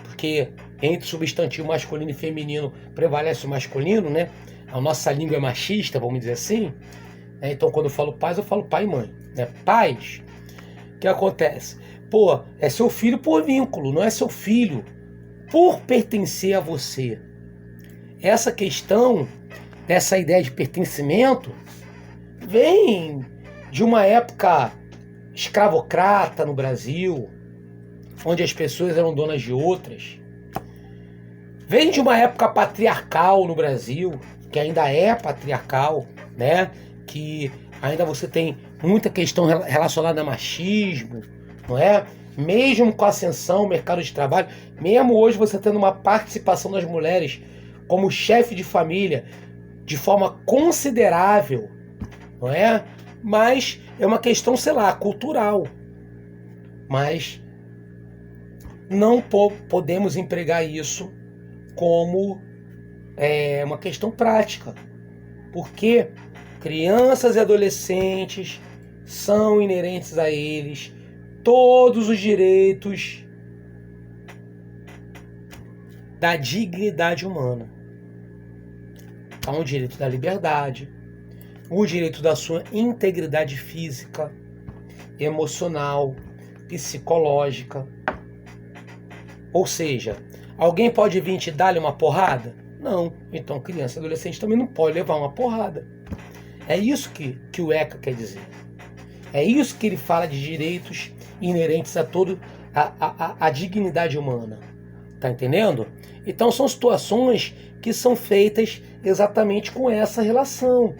porque entre substantivo masculino e feminino prevalece o masculino, né? A nossa língua é machista, vamos dizer assim. Então, quando eu falo pais, eu falo pai e mãe, né? Pais, o que acontece? Pô, é seu filho por vínculo, não é seu filho por pertencer a você. Essa questão, essa ideia de pertencimento, vem de uma época escravocrata no Brasil, onde as pessoas eram donas de outras. Vem de uma época patriarcal no Brasil, que ainda é patriarcal, né? Que ainda você tem muita questão relacionada a machismo, não é? Mesmo com a ascensão ao mercado de trabalho, mesmo hoje você tendo uma participação das mulheres como chefe de família de forma considerável, não é? Mas é uma questão, sei lá, cultural. Mas não podemos empregar isso como uma questão prática, porque crianças e adolescentes são inerentes a eles todos os direitos da dignidade humana. Então, o direito da liberdade, o direito da sua integridade física, emocional, psicológica. Ou seja, alguém pode vir te dar uma porrada? Não. Então, criança e adolescente também não pode levar uma porrada. É isso que o ECA quer dizer. É isso que ele fala de direitos inerentes a todo a dignidade humana. Tá entendendo? Então são situações que são feitas exatamente com essa relação.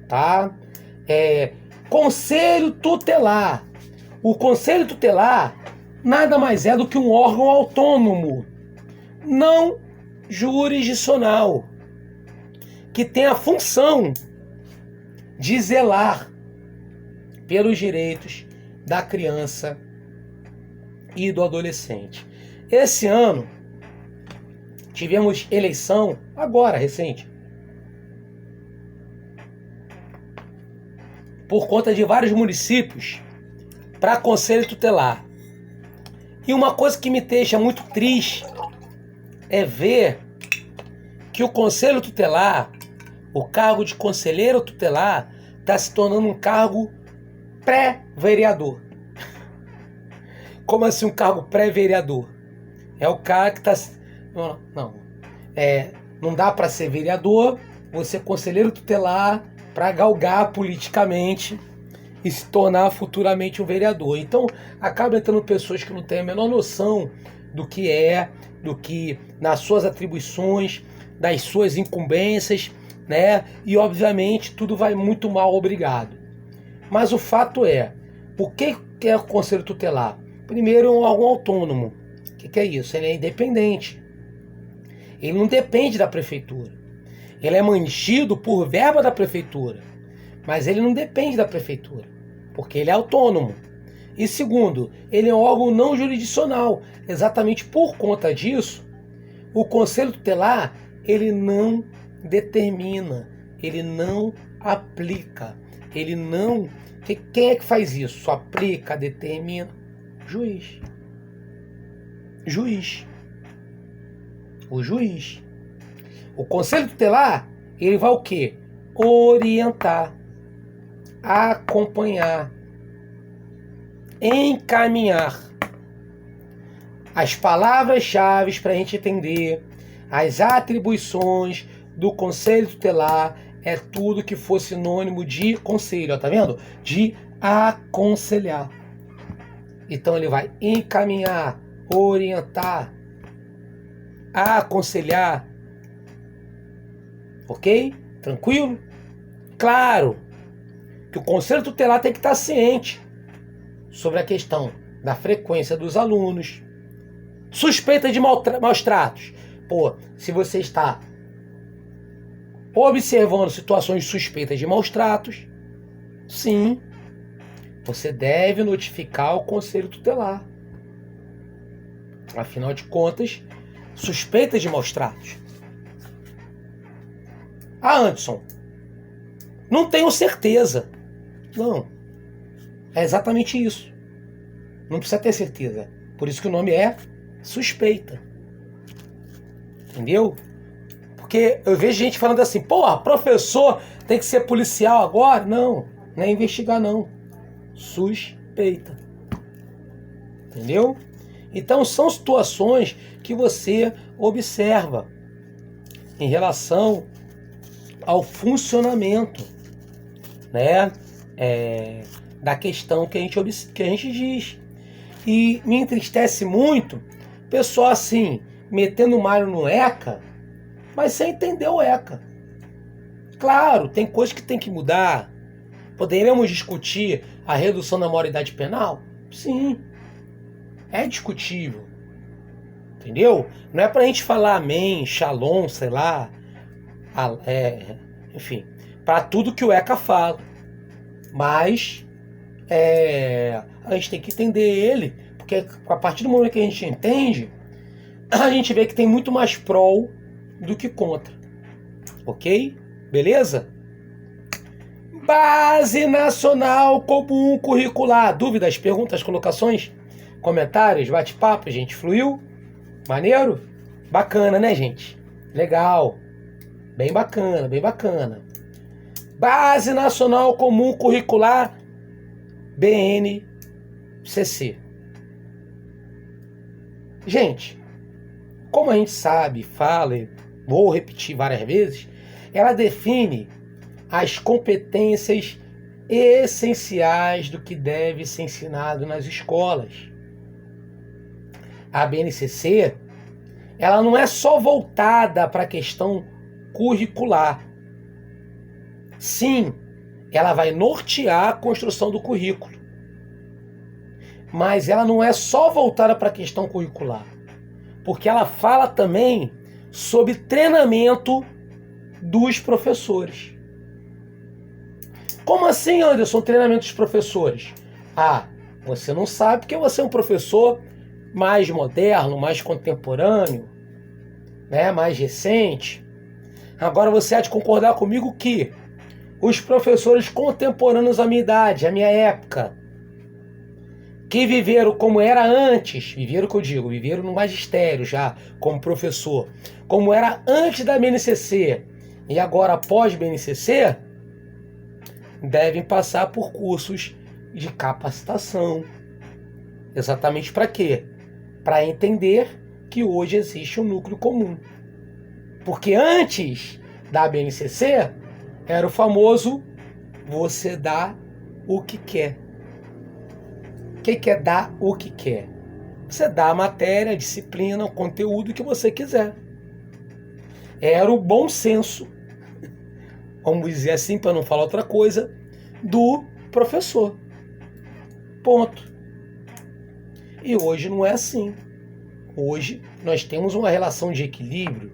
Tá? Conselho tutelar. O conselho tutelar nada mais é do que um órgão autônomo, não jurisdicional, que tem a função de zelar pelos direitos da criança e do adolescente. Esse ano tivemos eleição, agora, recente, por conta de vários municípios para conselho tutelar. E uma coisa que me deixa muito triste é ver que o conselho tutelar, o cargo de conselheiro tutelar, está se tornando um cargo pré-vereador. Como assim um cargo pré-vereador? É o cara que está... Não dá para ser vereador, você é conselheiro tutelar para galgar politicamente e se tornar futuramente um vereador. Então acaba entrando pessoas que não têm a menor noção do que nas suas atribuições, das suas incumbências, né? E obviamente tudo vai muito mal, obrigado. Mas o fato é, o que é o conselho tutelar? Primeiro, é um órgão autônomo. O que é isso? Ele é independente. Ele não depende da prefeitura. Ele é mantido por verba da prefeitura. Mas ele não depende da prefeitura, porque ele é autônomo. E segundo, ele é um órgão não jurisdicional. Exatamente por conta disso, o conselho tutelar, ele não determina, ele não aplica, ele não... Quem é que faz isso? Só aplica, determina? Juiz. Juiz. O juiz. O conselho tutelar, ele vai o quê? Orientar, acompanhar, encaminhar. As palavras-chave para a gente entender as atribuições do conselho tutelar é tudo que for sinônimo de conselho, ó, tá vendo? De aconselhar. Então ele vai encaminhar, orientar, aconselhar. Ok? Tranquilo? Claro que o conselho tutelar tem que estar ciente sobre a questão da frequência dos alunos, suspeita de maus tratos. Pô, se você está observando situações suspeitas de maus tratos, sim, você deve notificar o conselho tutelar. Afinal de contas, suspeitas de maus tratos. Ah, Anderson, não tenho certeza. Não, é exatamente isso. Não precisa ter certeza. Por isso que o nome é suspeita. Entendeu? Porque eu vejo gente falando assim, porra, professor tem que ser policial agora? Não, não é investigar não. Suspeita. Entendeu? Então são situações que você observa em relação ao funcionamento, né, da questão que a gente diz. E me entristece muito pessoal assim, metendo o malho no ECA, mas sem entender o ECA. Claro, tem coisas que tem que mudar. Poderíamos discutir a redução da maioridade penal? Sim, é discutível. Entendeu? Não é pra gente falar amém, shalom, sei lá, enfim, para tudo que o ECA fala. Mas a gente tem que entender ele, porque a partir do momento que a gente entende, a gente vê que tem muito mais prol do que contra. Ok? Beleza? Base Nacional Comum Curricular. Dúvidas, perguntas, colocações, comentários, bate-papo, gente? Fluiu? Maneiro? Bacana, né, gente? Legal. Bem bacana, bem bacana. Base Nacional Comum Curricular, BNCC. Gente, como a gente sabe, fala, e vou repetir várias vezes, ela define as competências essenciais do que deve ser ensinado nas escolas. A BNCC, ela não é só voltada para a questão curricular. Sim, ela vai nortear a construção do currículo. Mas ela não é só voltada para a questão curricular, porque ela fala também sobre treinamento dos professores. Como assim, Anderson, treinamento dos professores? Ah, você não sabe porque você é um professor mais moderno, mais contemporâneo, né, mais recente. Agora você há de concordar comigo que os professores contemporâneos à minha idade, à minha época, que viveram como era antes, viveram o que eu digo, viveram no magistério já, como professor, como era antes da BNCC e agora após BNCC, devem passar por cursos de capacitação. Exatamente para quê? Para entender que hoje existe um núcleo comum. Porque antes da BNCC, era o famoso você dá o que quer. O que é dar o que quer? Você dá a matéria, a disciplina, o conteúdo que você quiser. Era o bom senso, vamos dizer assim, para não falar outra coisa, do professor. Ponto. E hoje não é assim. Hoje nós temos uma relação de equilíbrio,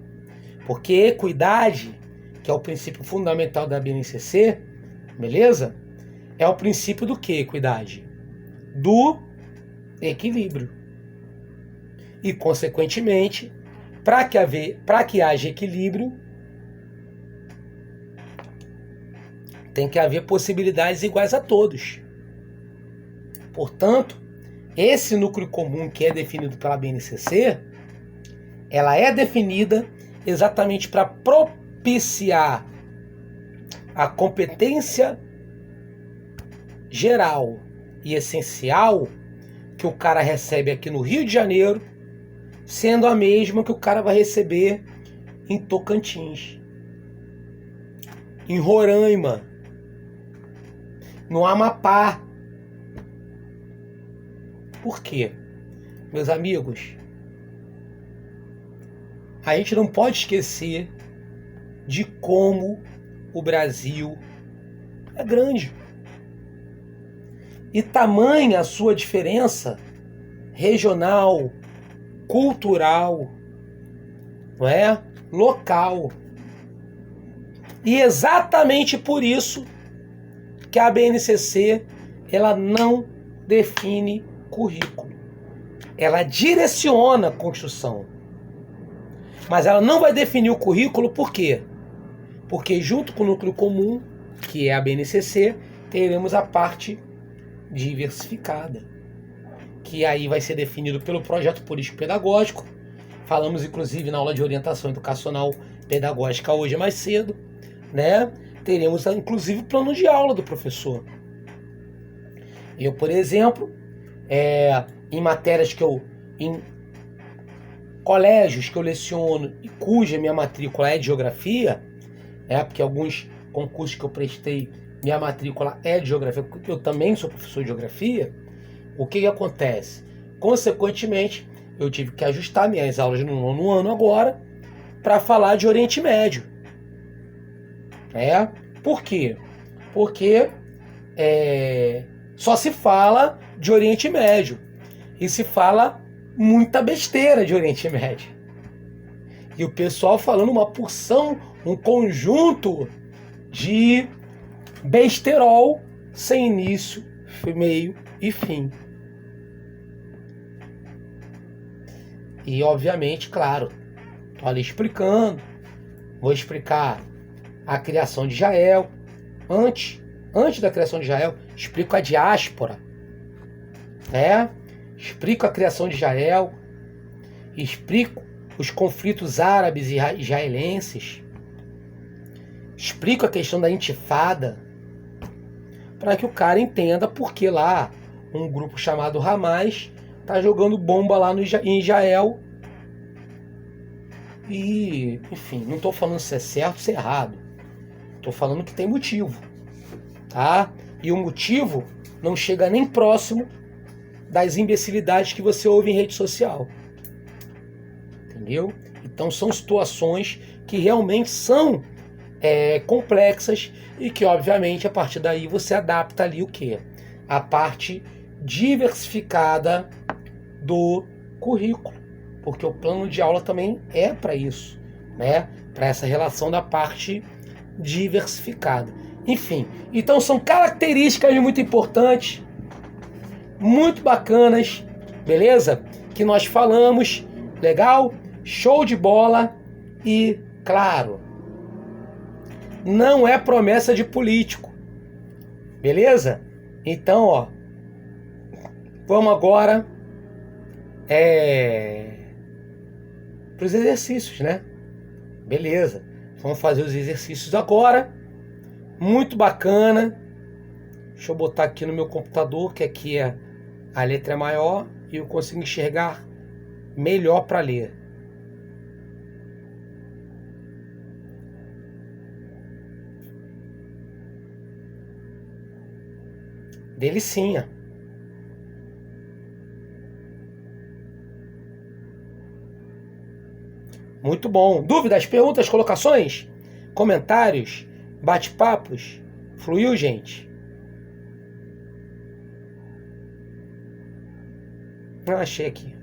porque equidade, que é o princípio fundamental da BNCC, beleza? É o princípio do que equidade? Do equilíbrio. E, consequentemente, para que haja equilíbrio, tem que haver possibilidades iguais a todos. Portanto, esse núcleo comum que é definido pela BNCC, ela é definida exatamente para propiciar a competência geral e essencial que o cara recebe aqui no Rio de Janeiro, sendo a mesma que o cara vai receber em Tocantins, em Roraima, no Amapá. Por quê? Meus amigos, a gente não pode esquecer de como o Brasil é grande. E tamanha a sua diferença regional, cultural, não é? Local. E exatamente por isso que a BNCC ela não define currículo. Ela direciona a construção. Mas ela não vai definir o currículo por quê? Porque junto com o núcleo comum, que é a BNCC, teremos a parte diversificada, que aí vai ser definido pelo projeto político-pedagógico. Falamos inclusive na aula de orientação educacional pedagógica hoje mais cedo, né? Teremos inclusive o plano de aula do professor. Eu, por exemplo, em matérias que em colégios que eu leciono e cuja minha matrícula é de geografia, porque alguns concursos que eu prestei, minha matrícula é de geografia, porque eu também sou professor de geografia. O que acontece? Consequentemente, eu tive que ajustar minhas aulas no nono ano agora para falar de Oriente Médio. Por quê? Porque só se fala de Oriente Médio e se fala muita besteira de Oriente Médio. E o pessoal falando uma porção, um conjunto de besterol sem início, meio e fim. E obviamente, claro, estou ali explicando, vou explicar a criação de Israel. Antes da criação de Israel, explico a diáspora, explico a criação de Israel, explico os conflitos árabes e israelenses, explico a questão da intifada, para que o cara entenda porque lá um grupo chamado Hamas está jogando bomba lá em Israel. E, enfim, não estou falando se é certo ou se é errado. Estou falando que tem motivo, tá? E o motivo não chega nem próximo das imbecilidades que você ouve em rede social. Entendeu? Então são situações que realmente são complexas e que, obviamente, a partir daí você adapta ali o quê? A parte diversificada do currículo. Porque o plano de aula também é para isso, né? Para essa relação da parte diversificada. Enfim, então são características muito importantes, muito bacanas, beleza? Que nós falamos, legal? Show de bola e, claro, não é promessa de político, beleza? Então, ó, vamos agora para os exercícios, né? Beleza, vamos fazer os exercícios agora. Muito bacana. Deixa eu botar aqui no meu computador, que aqui a letra é maior e eu consigo enxergar melhor para ler. Delicinha. Muito bom. Dúvidas, perguntas, colocações, comentários, bate-papos? Fluiu, gente? Achei aqui.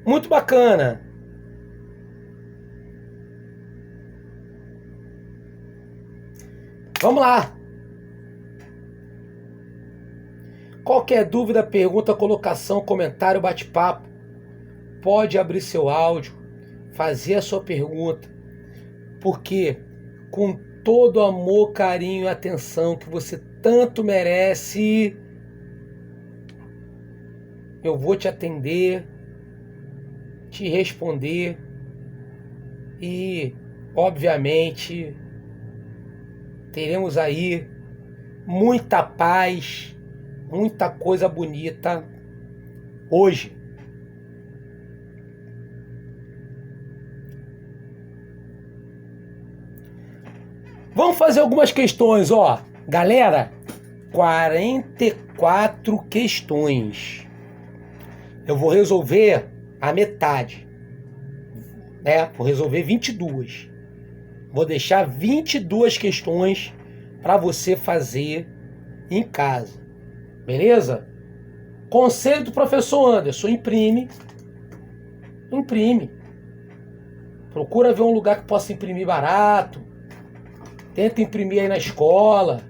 Muito bacana. Vamos lá. Qualquer dúvida, pergunta, colocação, comentário, bate-papo, pode abrir seu áudio, fazer a sua pergunta, porque com todo amor, carinho e atenção que você tanto merece, eu vou te atender, te responder e, obviamente, teremos aí muita paz, muita coisa bonita hoje. Vamos fazer algumas questões, ó. Galera, 44 questões. Eu vou resolver a metade, né? Vou resolver 22. Vou deixar 22 questões para você fazer em casa. Beleza? Conselho do professor Anderson: imprime. Procura ver um lugar que possa imprimir barato. Tenta imprimir aí na escola.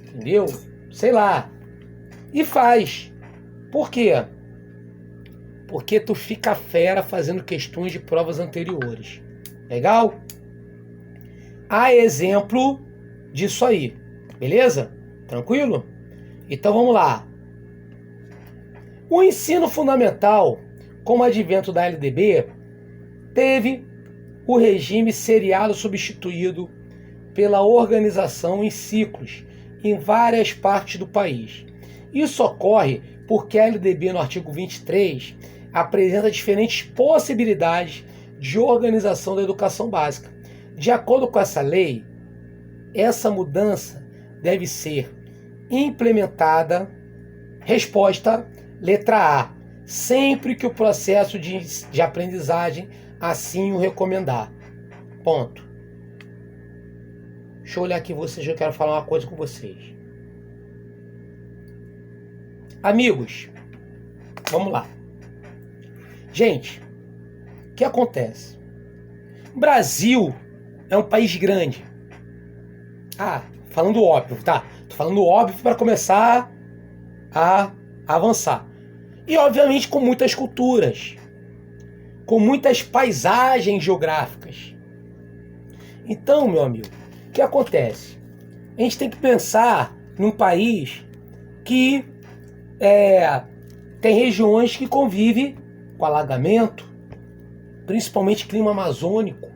Entendeu? Sei lá. E faz. Por quê? Porque tu fica fera fazendo questões de provas anteriores. Legal? Há exemplo disso aí. Beleza? Tranquilo? Então vamos lá. O ensino fundamental, com o advento da LDB, teve o regime seriado substituído pela organização em ciclos em várias partes do país. Isso ocorre porque a LDB, no artigo 23, apresenta diferentes possibilidades de organização da educação básica. De acordo com essa lei, essa mudança deve ser implementada, resposta, letra A, sempre que o processo de aprendizagem assim o recomendar. Ponto. Deixa eu olhar aqui vocês, eu quero falar uma coisa com vocês. Amigos, vamos lá. Gente, o que acontece? O Brasil é um país grande. Falando óbvio, tá? Tô falando óbvio para começar a avançar. E, obviamente, com muitas culturas, com muitas paisagens geográficas. Então, meu amigo, o que acontece? A gente tem que pensar num país que tem regiões que convivem com alagamento, principalmente clima amazônico,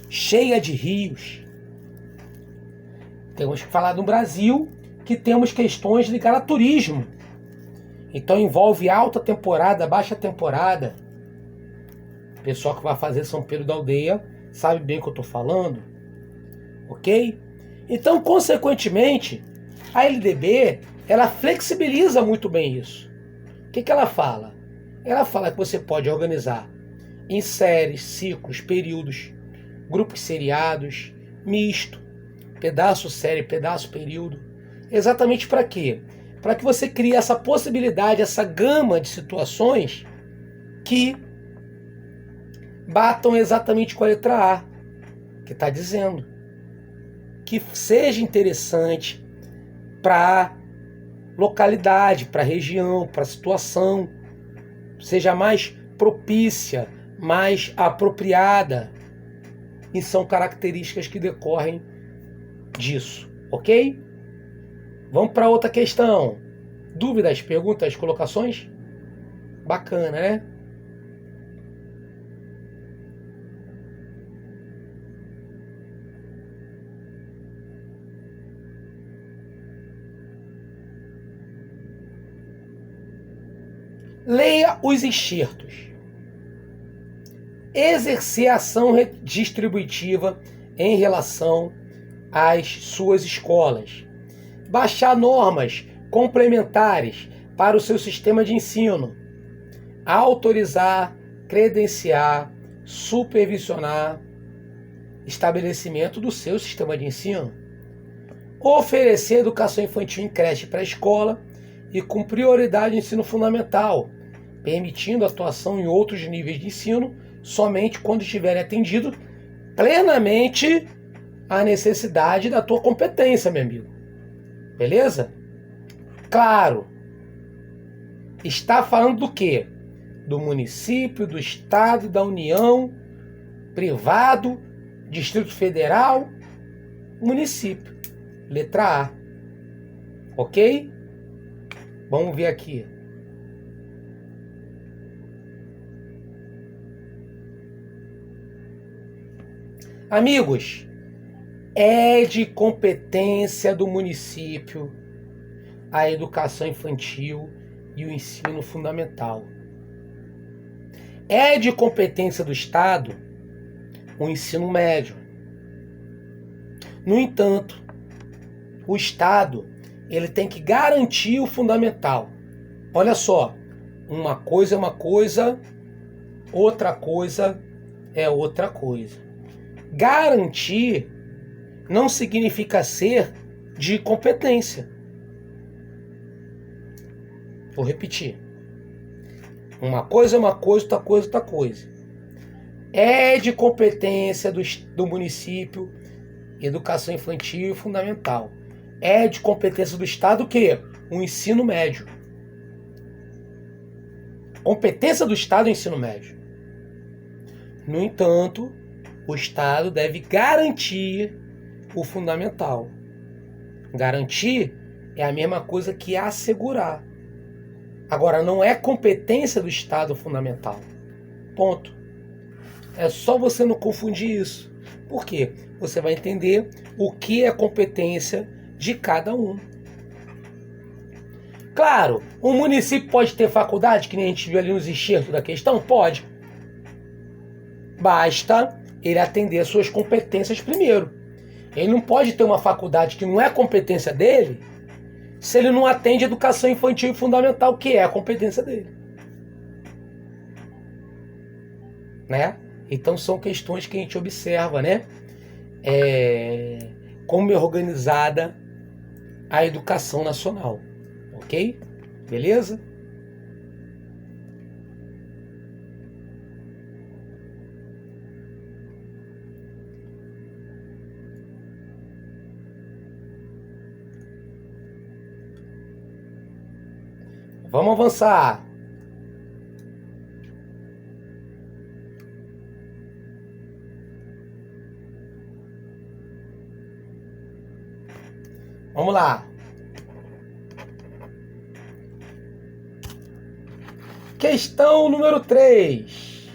cheia de rios. Temos que falar no Brasil que temos questões ligadas a turismo. Então envolve alta temporada, baixa temporada. O pessoal que vai fazer São Pedro da Aldeia sabe bem o que eu estou falando. Ok? Então, consequentemente, a LDB, ela flexibiliza muito bem isso. O que ela fala? Ela fala que você pode organizar em séries, ciclos, períodos, grupos seriados, misto, pedaço série, pedaço período. Exatamente para quê? para que você crie essa possibilidade, essa gama de situações que batam exatamente com a letra A, que está dizendo. Que seja interessante para a localidade, para a região, para a situação, seja mais propícia, mais apropriada. E são características que decorrem disso, ok? Vamos para outra questão. Dúvidas, perguntas, colocações? Bacana, né? Leia os enxertos. Exercer ação redistributiva em relação às suas escolas. Baixar normas complementares para o seu sistema de ensino. Autorizar, credenciar, supervisionar estabelecimento do seu sistema de ensino. Oferecer educação infantil em creche e pré-escola e com prioridade no ensino fundamental, permitindo atuação em outros níveis de ensino somente quando estiverem atendido plenamente a necessidade da tua competência, meu amigo. Beleza? Claro. Está falando do quê? Do município, do estado, da União, privado, Distrito Federal, município. Letra A. Ok? Vamos ver aqui. Amigos, é de competência do município a educação infantil e o ensino fundamental. É de competência do Estado o ensino médio. No entanto, o Estado ele tem que garantir o fundamental. Olha só, uma coisa é uma coisa, outra coisa é outra coisa. Garantir não significa ser de competência. Vou repetir. Uma coisa é uma coisa, outra coisa é outra coisa. É de competência do município, educação infantil e fundamental. É de competência do Estado o quê? O ensino médio. Competência do Estado é o ensino médio. No entanto, o Estado deve garantir o fundamental. Garantir é a mesma coisa que assegurar. Agora, não é competência do Estado fundamental. Ponto. É só você não confundir isso. Por quê? Você vai entender o que é competência de cada um. Claro, um município pode ter faculdade, que nem a gente viu ali nos enxertos da questão? Pode. Basta ele atender as suas competências primeiro. Ele não pode ter uma faculdade que não é competência dele se ele não atende educação infantil e fundamental, que é a competência dele. Né? Então são questões que a gente observa, né? Como é organizada a educação nacional. Ok? Beleza? Vamos avançar. Vamos lá. Questão número 3.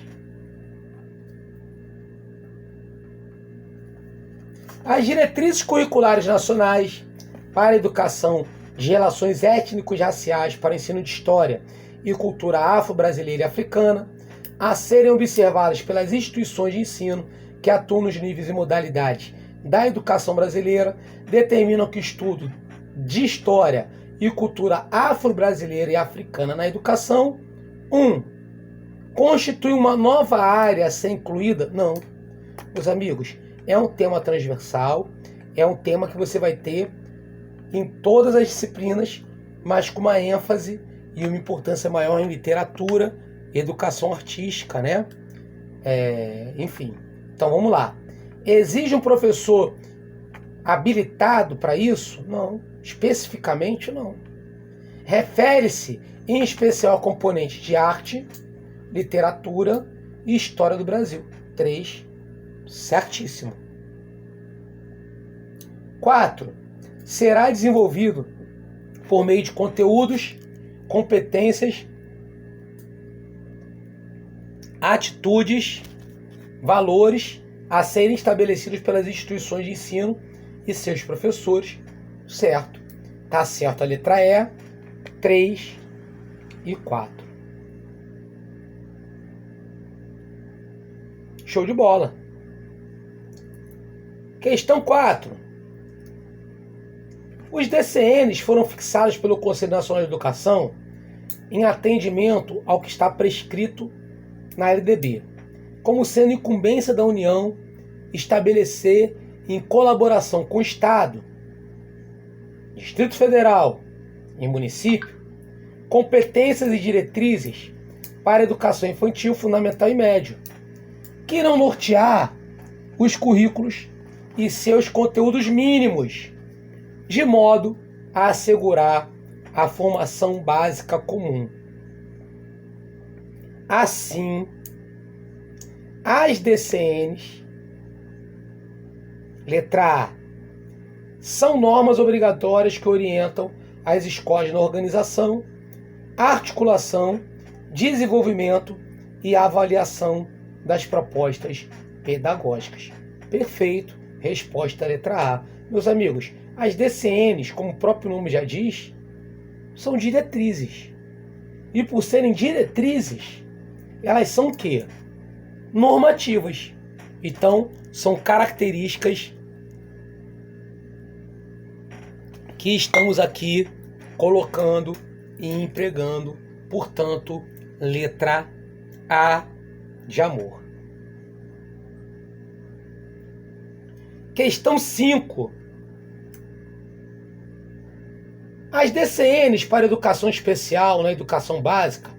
As diretrizes curriculares nacionais para a educação de relações étnico-raciais para o ensino de história e cultura afro-brasileira e africana, a serem observadas pelas instituições de ensino que atuam nos níveis e modalidades da educação brasileira, determinam que o estudo de história e cultura afro-brasileira e africana na educação, 1. Constitui uma nova área a ser incluída? Não. Meus amigos, é um tema transversal, é um tema que você vai ter em todas as disciplinas mas com uma ênfase e uma importância maior em literatura, educação artística, né? Enfim, então vamos lá. Exige um professor habilitado para isso? Não, especificamente não. Refere-se em especial a componentes de arte, literatura e história do Brasil. 3, certíssimo. 4. Será desenvolvido por meio de conteúdos, competências, atitudes, valores a serem estabelecidos pelas instituições de ensino e seus professores. Certo. Tá certo a letra E, 3 e 4. Show de bola. Questão 4. Os DCNs foram fixados pelo Conselho Nacional de Educação em atendimento ao que está prescrito na LDB, como sendo incumbência da União estabelecer, em colaboração com o Estado, Distrito Federal e município, competências e diretrizes para a educação infantil, fundamental e médio, que irão nortear os currículos e seus conteúdos mínimos, de modo a assegurar a formação básica comum. Assim, as DCNs, letra A, são normas obrigatórias que orientam as escolas na organização, articulação, desenvolvimento e avaliação das propostas pedagógicas. Perfeito, resposta letra A. Meus amigos, as DCNs, como o próprio nome já diz, são diretrizes. E por serem diretrizes, elas são o quê? Normativas. Então, são características que estamos aqui colocando e empregando. Portanto, letra A de amor. Questão 5. As DCNs para educação especial na educação básica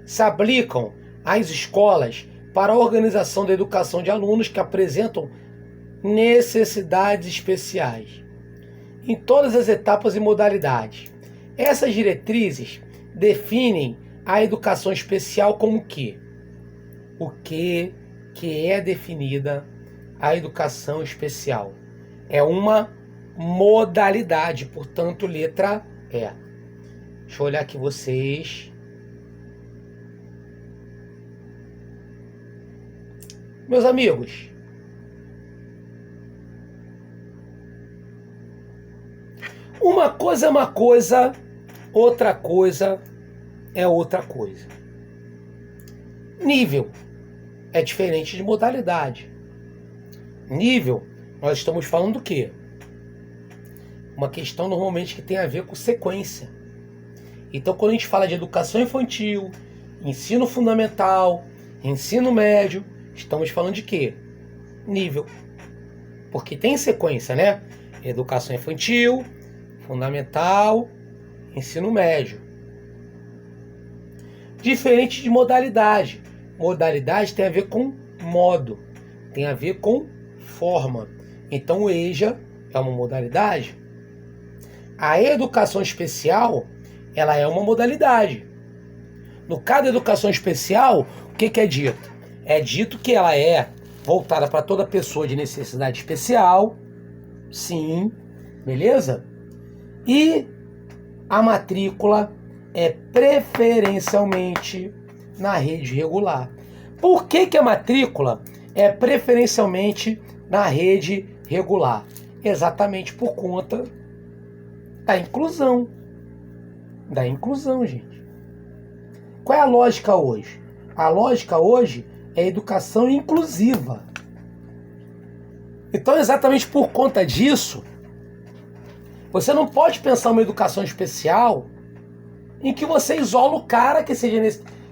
se aplicam às escolas para a organização da educação de alunos que apresentam necessidades especiais, em todas as etapas e modalidades. Essas diretrizes definem a educação especial como o que é definida a educação especial? É uma modalidade, portanto, letra E. Deixa eu olhar aqui vocês. Meus amigos, uma coisa é uma coisa, outra coisa é outra coisa. Nível é diferente de modalidade. Nível, nós estamos falando do quê? Uma questão normalmente que tem a ver com sequência. Então, quando a gente fala de educação infantil, ensino fundamental, ensino médio, estamos falando de quê? Nível. Porque tem sequência, né? Educação infantil, fundamental, ensino médio. Diferente de modalidade. Modalidade tem a ver com modo, tem a ver com forma. Então, o EJA é uma modalidade. A educação especial, ela é uma modalidade. No caso da educação especial, o que é dito? É dito que ela é voltada para toda pessoa de necessidade especial, sim, beleza? E a matrícula é preferencialmente na rede regular. Por que a matrícula é preferencialmente na rede regular? Exatamente por conta da inclusão. Da inclusão, gente. Qual é a lógica hoje? A lógica hoje é educação inclusiva. Então, exatamente por conta disso, você não pode pensar uma educação especial em que você isola o cara que seja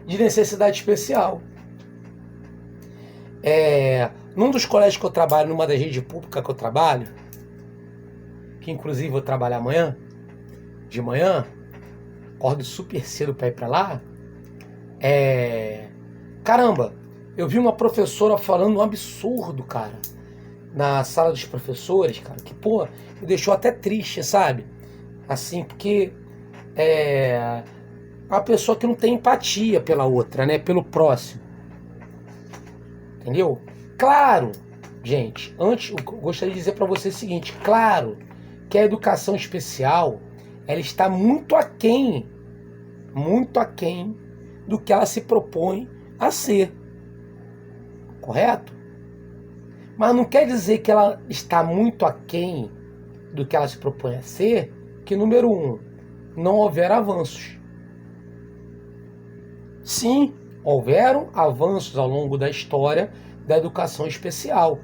de necessidade especial. Num dos colégios que eu trabalho, numa das redes públicas que eu trabalho, que inclusive vou trabalhar amanhã, de manhã, acordo super cedo para ir para lá, caramba, eu vi uma professora falando um absurdo, cara, na sala dos professores, cara, que, pô, me deixou até triste, sabe? Assim, porque é uma pessoa que não tem empatia pela outra, né? Pelo próximo. Entendeu? Claro, gente, antes eu gostaria de dizer para você o seguinte, claro que a educação especial, ela está muito aquém do que ela se propõe a ser. Correto? Mas não quer dizer que ela está muito aquém do que ela se propõe a ser, que, número 1, não houver avanços. Sim, houveram avanços ao longo da história da educação especial.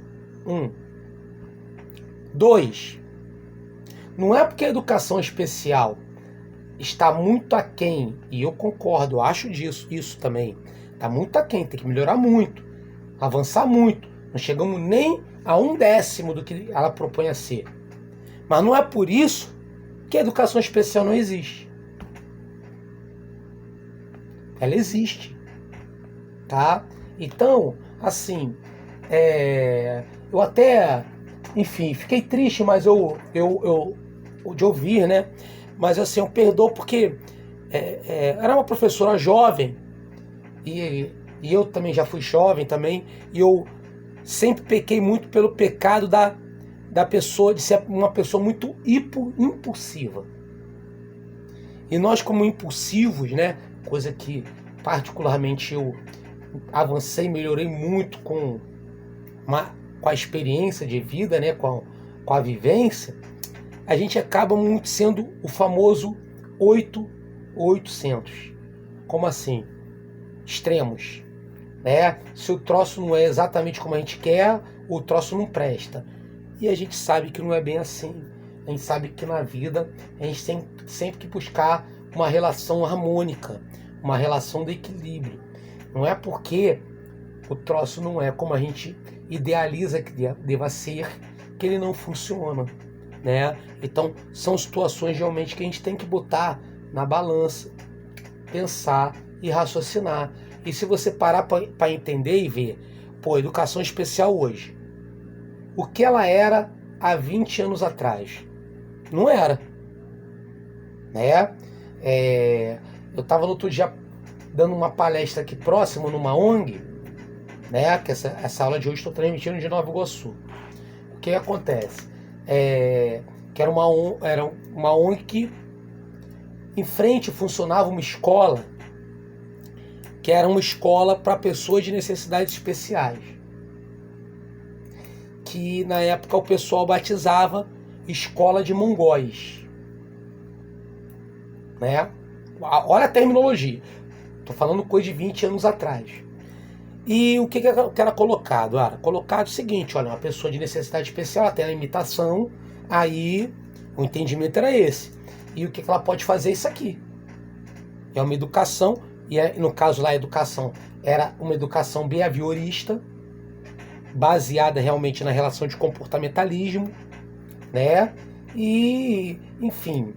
2, não é porque a educação especial está muito aquém, e eu concordo, eu acho isso também, está muito aquém, tem que melhorar muito, avançar muito, não chegamos nem a 1/10 do que ela propõe a ser. Mas não é por isso que a educação especial não existe. Ela existe, tá? Então, assim, eu até, enfim, fiquei triste, mas eu de ouvir, né? Mas assim, eu perdoo porque era uma professora jovem e eu também já fui jovem também, e eu sempre pequei muito pelo pecado da pessoa, de ser uma pessoa muito impulsiva. E nós, como impulsivos, né, coisa que particularmente eu avancei, melhorei muito com a experiência de vida, né, com a vivência, a gente acaba muito sendo o famoso 800. Como assim? Extremos. Né? Se o troço não é exatamente como a gente quer, o troço não presta. E a gente sabe que não é bem assim. A gente sabe que na vida a gente tem sempre que buscar uma relação harmônica, uma relação de equilíbrio. Não é porque o troço não é como a gente idealiza que deva ser, que ele não funciona, né? Então são situações realmente que a gente tem que botar na balança, pensar e raciocinar. E se você parar para entender e ver, pô, educação especial hoje, o que ela era há 20 anos atrás? Não era, né? Eu estava no outro dia dando uma palestra aqui próximo numa ONG, né? Que essa aula de hoje estou transmitindo de Nova Iguaçu. O que acontece? Que era uma ONG que em frente funcionava uma escola, que era uma escola para pessoas de necessidades especiais, que na época o pessoal batizava escola de mongóis, né? Olha a terminologia, estou falando coisa de 20 anos atrás. E o que era colocado? Era colocado o seguinte, olha, uma pessoa de necessidade especial, ela tem a limitação, aí o entendimento era esse. E o que ela pode fazer? Isso aqui. É uma educação, e no caso lá a educação era uma educação behaviorista, baseada realmente na relação de comportamentalismo, né? E, enfim,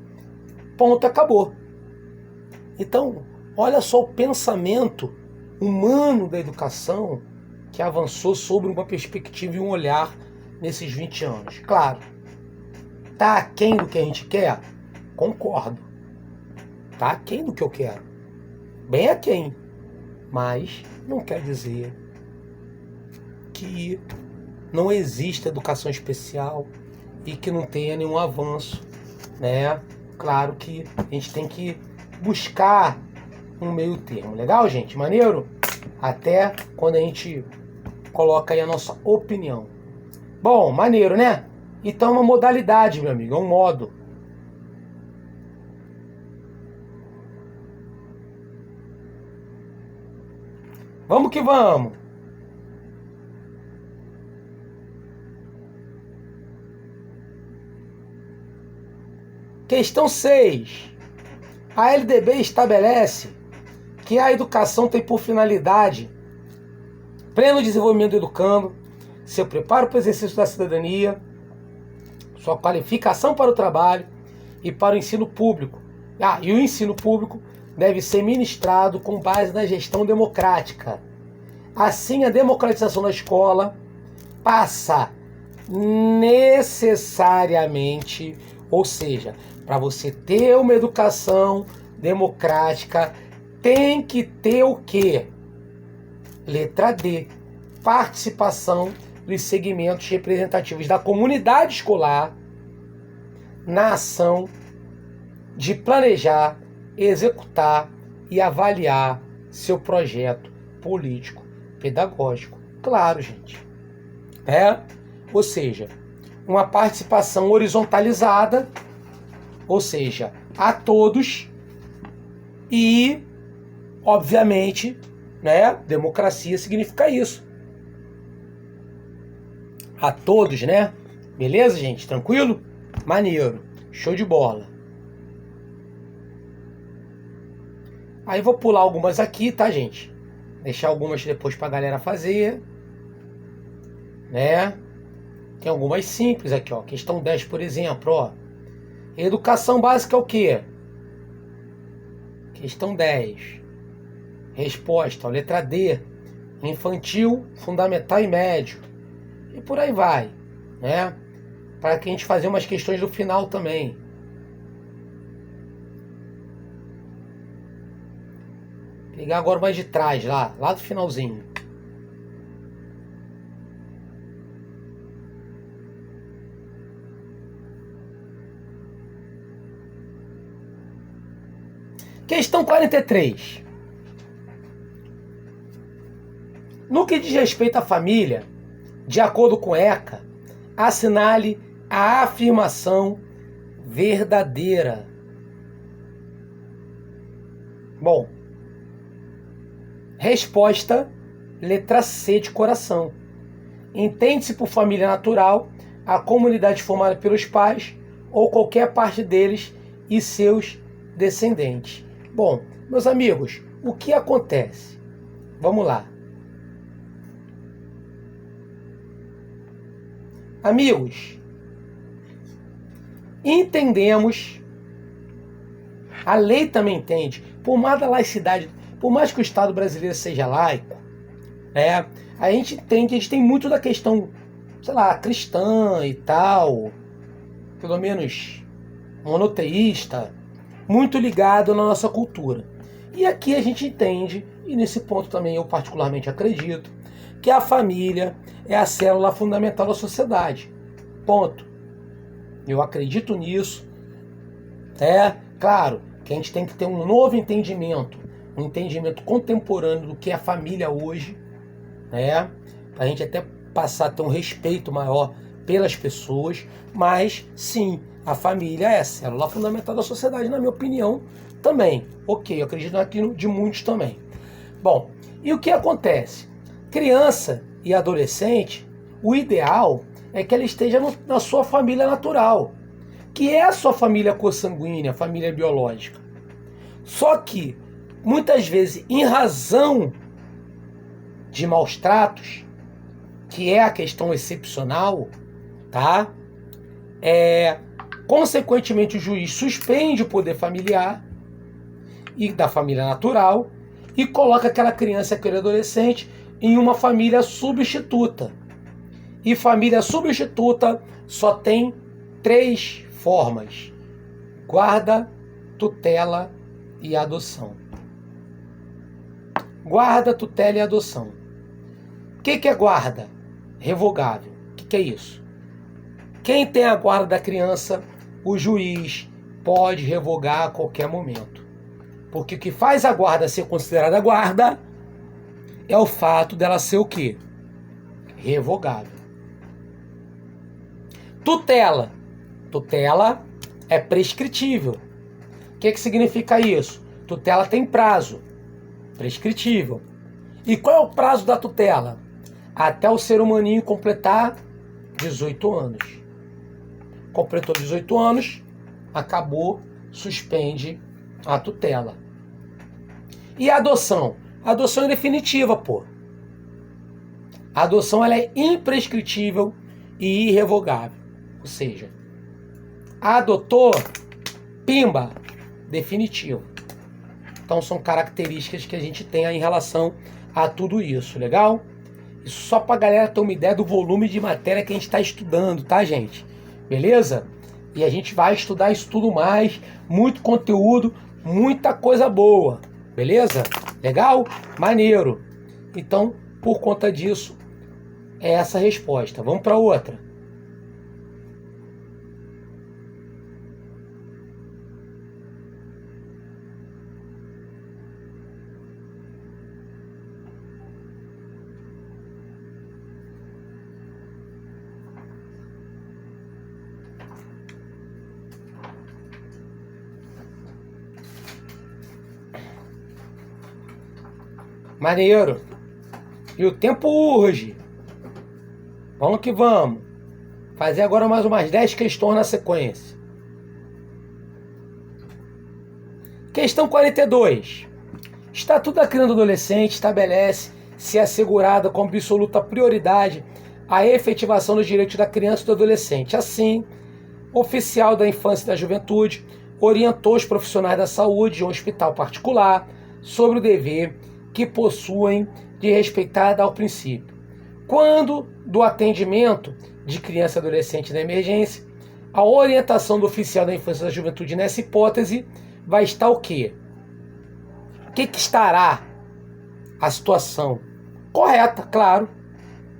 ponto, acabou. Então, olha só o pensamento humano da educação que avançou sobre uma perspectiva e um olhar nesses 20 anos. Claro, tá aquém do que a gente quer? Concordo. Tá aquém do que eu quero. Bem aquém. Mas não quer dizer que não exista educação especial e que não tenha nenhum avanço, né? Claro que a gente tem que buscar um meio termo. Legal, gente? Maneiro? Até quando a gente coloca aí a nossa opinião. Bom, maneiro, né? Então é uma modalidade, meu amigo, é um modo. Vamos que vamos! Questão 6. A LDB estabelece que a educação tem por finalidade pleno desenvolvimento do educando, seu preparo para o exercício da cidadania, sua qualificação para o trabalho e para o ensino público, E o ensino público deve ser ministrado com base na gestão democrática. Assim, a democratização da escola passa necessariamente, ou seja, para você ter uma educação democrática, tem que ter o quê? Letra D, participação dos segmentos representativos da comunidade escolar na ação de planejar, executar e avaliar seu projeto político pedagógico. Claro, gente. Ou seja, uma participação horizontalizada, ou seja, a todos e, obviamente, né, democracia significa isso. A todos, né? Beleza, gente? Tranquilo? Maneiro. Show de bola. Aí vou pular algumas aqui, tá, gente? Deixar algumas depois pra galera fazer. Né? Tem algumas simples aqui, ó. Questão 10, por exemplo, ó. Educação básica é o quê? Questão 10. Resposta, ó, letra D. Infantil, fundamental e médio. E por aí vai, né? Para que a gente fazer umas questões do final também. Pegar agora mais de trás, lá do finalzinho. Questão 43. No que diz respeito à família, de acordo com ECA, assinale a afirmação verdadeira. Bom, resposta, letra C de coração. Entende-se por família natural a comunidade formada pelos pais ou qualquer parte deles e seus descendentes. Bom, meus amigos, o que acontece? Vamos lá. Amigos, entendemos, a lei também entende, por mais da laicidade, por mais que o Estado brasileiro seja laico, a gente entende, a gente tem muito da questão, sei lá, cristã e tal, pelo menos monoteísta, muito ligado na nossa cultura. E aqui a gente entende, e nesse ponto também eu particularmente acredito, que a família é a célula fundamental da sociedade. Ponto. Eu acredito nisso. Claro que a gente tem que ter um novo entendimento, um entendimento contemporâneo do que é a família hoje, para a gente até passar a ter um respeito maior pelas pessoas, mas sim, a família é a célula fundamental da sociedade, na minha opinião, também. Ok, eu acredito naquilo de muitos também. Bom, e o que acontece? Criança e adolescente, o ideal é que ela esteja na sua família natural, que é a sua família consanguínea, família biológica. Só que, muitas vezes, em razão de maus tratos, que é a questão excepcional, consequentemente o juiz suspende o poder familiar e da família natural e coloca aquela criança, aquele adolescente em uma família substituta. E família substituta só tem 3 formas: guarda, tutela e adoção. Guarda, tutela e adoção. O que é guarda? Revogável. O que é isso? Quem tem a guarda da criança, o juiz pode revogar a qualquer momento. Porque o que faz a guarda ser considerada guarda é o fato dela ser o quê? Revogável. Tutela. Tutela é prescritível. O que significa isso? Tutela tem prazo. Prescritível. E qual é o prazo da tutela? Até o ser humaninho completar 18 anos. Completou 18 anos, acabou, suspende a tutela. E a adoção? A adoção é definitiva, pô. A adoção ela é imprescritível e irrevogável. Ou seja, adotou, pimba, definitivo. Então são características que a gente tem aí em relação a tudo isso, legal? Isso só pra galera ter uma ideia do volume de matéria que a gente está estudando, tá, gente? Beleza? E a gente vai estudar isso tudo mais, muito conteúdo, muita coisa boa, beleza? Legal? Maneiro. Então, por conta disso, é essa a resposta. Vamos para outra. Maneiro. E o tempo urge. Vamos que vamos. Fazer agora mais umas 10 questões na sequência. Questão 42. Estatuto da Criança e do Adolescente estabelece se é assegurada com absoluta prioridade a efetivação dos direitos da criança e do adolescente. Assim, o oficial da Infância e da Juventude orientou os profissionais da saúde de um hospital particular sobre o dever que possuem de respeitar tal princípio. Quando do atendimento de criança e adolescente na emergência, a orientação do oficial da Infância e da Juventude nessa hipótese vai estar o quê? O que estará a situação? Correta, claro,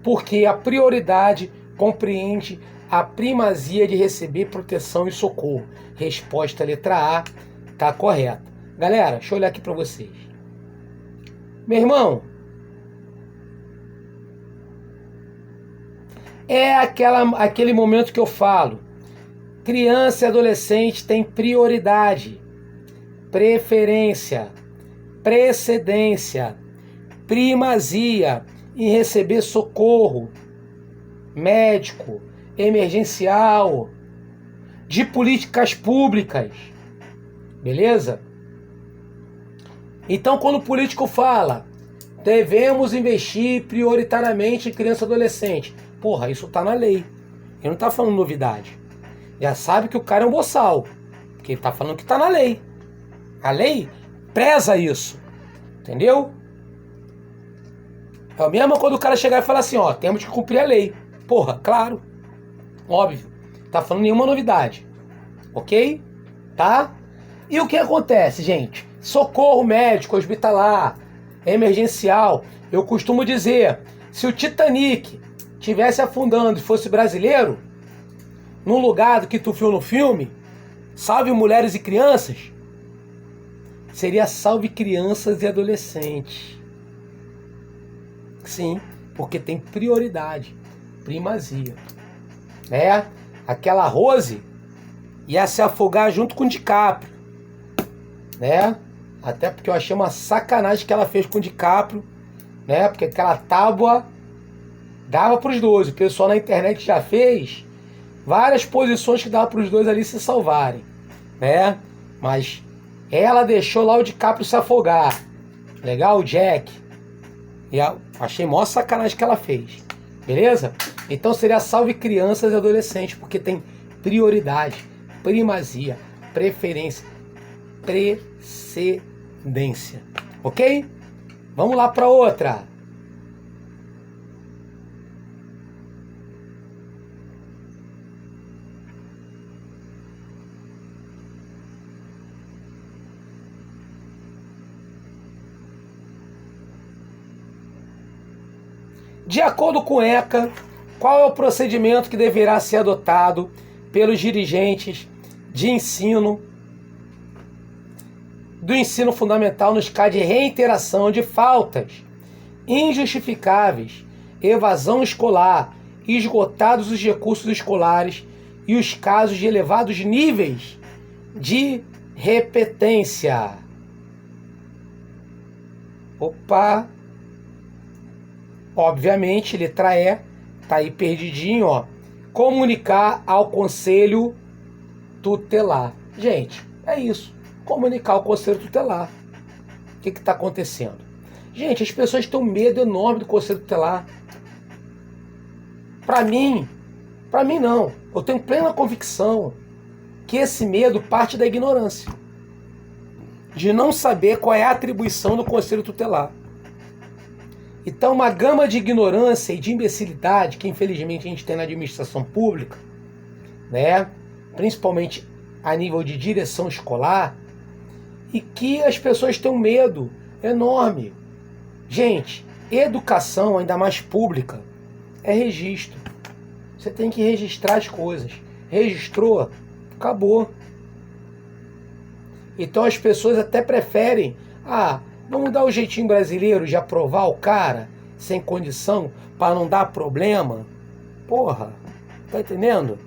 porque a prioridade compreende a primazia de receber proteção e socorro. Resposta letra A, tá correta. Galera, deixa eu olhar aqui para vocês. Meu irmão, é aquele momento que eu falo. Criança e adolescente tem prioridade, preferência, precedência, primazia em receber socorro médico, emergencial, de políticas públicas. Beleza? Então, quando o político fala, devemos investir prioritariamente em criança e adolescente. Porra, isso tá na lei. Ele não tá falando novidade. Já sabe que o cara é um boçal. Porque ele tá falando que tá na lei. A lei preza isso. Entendeu? É o mesmo quando o cara chegar e falar assim, ó, temos que cumprir a lei. Porra, claro. Óbvio. Tá falando nenhuma novidade. Ok? Tá? E o que acontece, gente? Socorro médico, hospitalar, emergencial. Eu costumo dizer, se o Titanic tivesse afundando e fosse brasileiro, no lugar do que tu viu no filme, salve mulheres e crianças, seria salve crianças e adolescentes. Sim, porque tem prioridade, primazia. Aquela Rose ia se afogar junto com o DiCaprio, né? Até porque eu achei uma sacanagem que ela fez com o DiCaprio, né? Porque aquela tábua dava para os dois. O pessoal na internet já fez várias posições que dava para os dois ali se salvarem, né? Mas ela deixou lá o DiCaprio se afogar. Legal, o Jack. E eu achei maior sacanagem que ela fez. Beleza? Então seria salve crianças e adolescentes, porque tem prioridade, primazia, preferência, precedência. Ok? Vamos lá para outra. De acordo com o ECA, qual é o procedimento que deverá ser adotado pelos dirigentes de ensino do ensino fundamental nos casos de reiteração de faltas injustificáveis, evasão escolar, esgotados os recursos escolares e os casos de elevados níveis de repetência? Opa! Obviamente, letra E, tá aí perdidinho, ó. Comunicar ao conselho tutelar. Gente, é isso. Comunicar ao conselho tutelar. O que está acontecendo? Gente, as pessoas têm um medo enorme do conselho tutelar. Para mim não. Eu tenho plena convicção que esse medo parte da ignorância. de não saber qual é a atribuição do conselho tutelar. Então, uma gama de ignorância e de imbecilidade que, infelizmente, a gente tem na administração pública, né? Principalmente a nível de direção escolar, e que as pessoas têm um medo enorme. Gente, educação, ainda mais pública, é registro. Você tem que registrar as coisas. Registrou, acabou. Então as pessoas até preferem, vamos dar o jeitinho brasileiro de aprovar o cara sem condição para não dar problema. Porra, tá entendendo?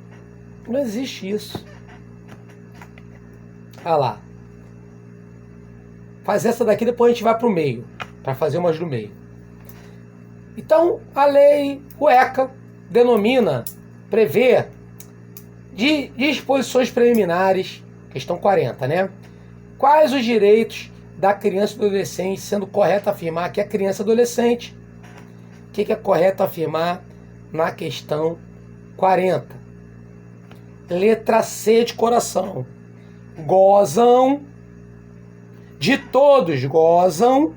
Não existe isso. Olha lá. Faz essa daqui, depois a gente vai pro meio, para fazer umas do meio. Então, a lei, o ECA, prevê de disposições preliminares, questão 40, né? Quais os direitos da criança e do adolescente, sendo correto afirmar que é criança e adolescente. O que é correto afirmar na questão 40? Letra C de coração. Gozam de todos, gozam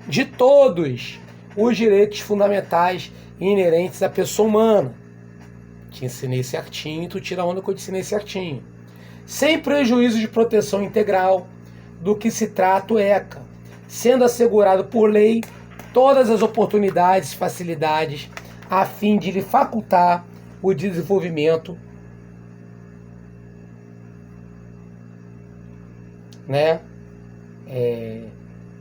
de todos os direitos fundamentais e inerentes à pessoa humana. Te ensinei certinho, tu tira a onda que eu te ensinei certinho. Sem prejuízo de proteção integral do que se trata o ECA, sendo assegurado por lei todas as oportunidades e facilidades a fim de lhe facultar o desenvolvimento, né,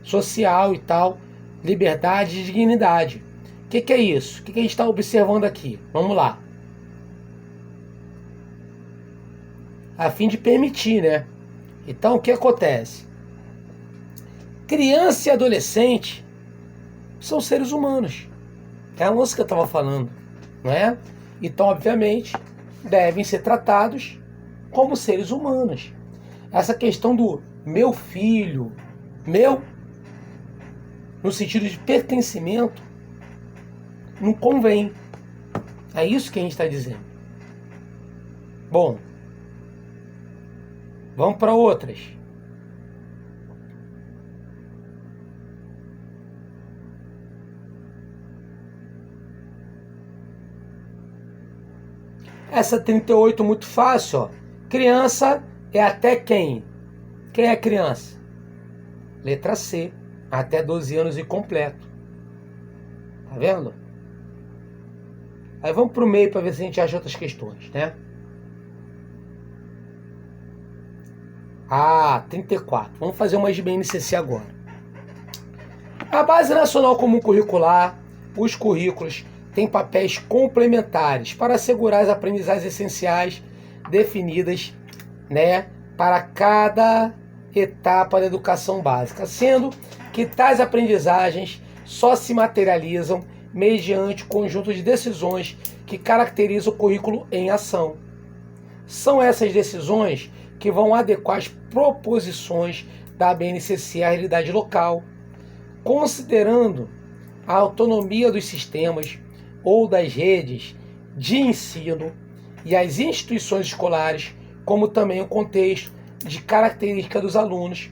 social e tal, liberdade e dignidade. O que é isso? O que a gente está observando aqui? Vamos lá. A fim de permitir, né? Então, o que acontece? Criança e adolescente são seres humanos. É a música que eu estava falando, não é? Então, obviamente, devem ser tratados como seres humanos. Essa questão do meu filho, no sentido de pertencimento, não convém. É isso que a gente está dizendo. Bom, vamos para outras. Essa 38 muito fácil, ó. Criança é até quem? Quem é criança? Letra C, até 12 anos e completo. Tá vendo? Aí vamos pro meio para ver se a gente acha outras questões, né? 34. Vamos fazer umas de BNCC agora. A Base Nacional Comum Curricular, os currículos têm papéis complementares para assegurar as aprendizagens essenciais definidas, né, para cada etapa da educação básica, sendo que tais aprendizagens só se materializam mediante o conjunto de decisões que caracteriza o currículo em ação. São essas decisões que vão adequar as proposições da BNCC à realidade local, considerando a autonomia dos sistemas ou das redes de ensino e as instituições escolares, como também o contexto de característica dos alunos.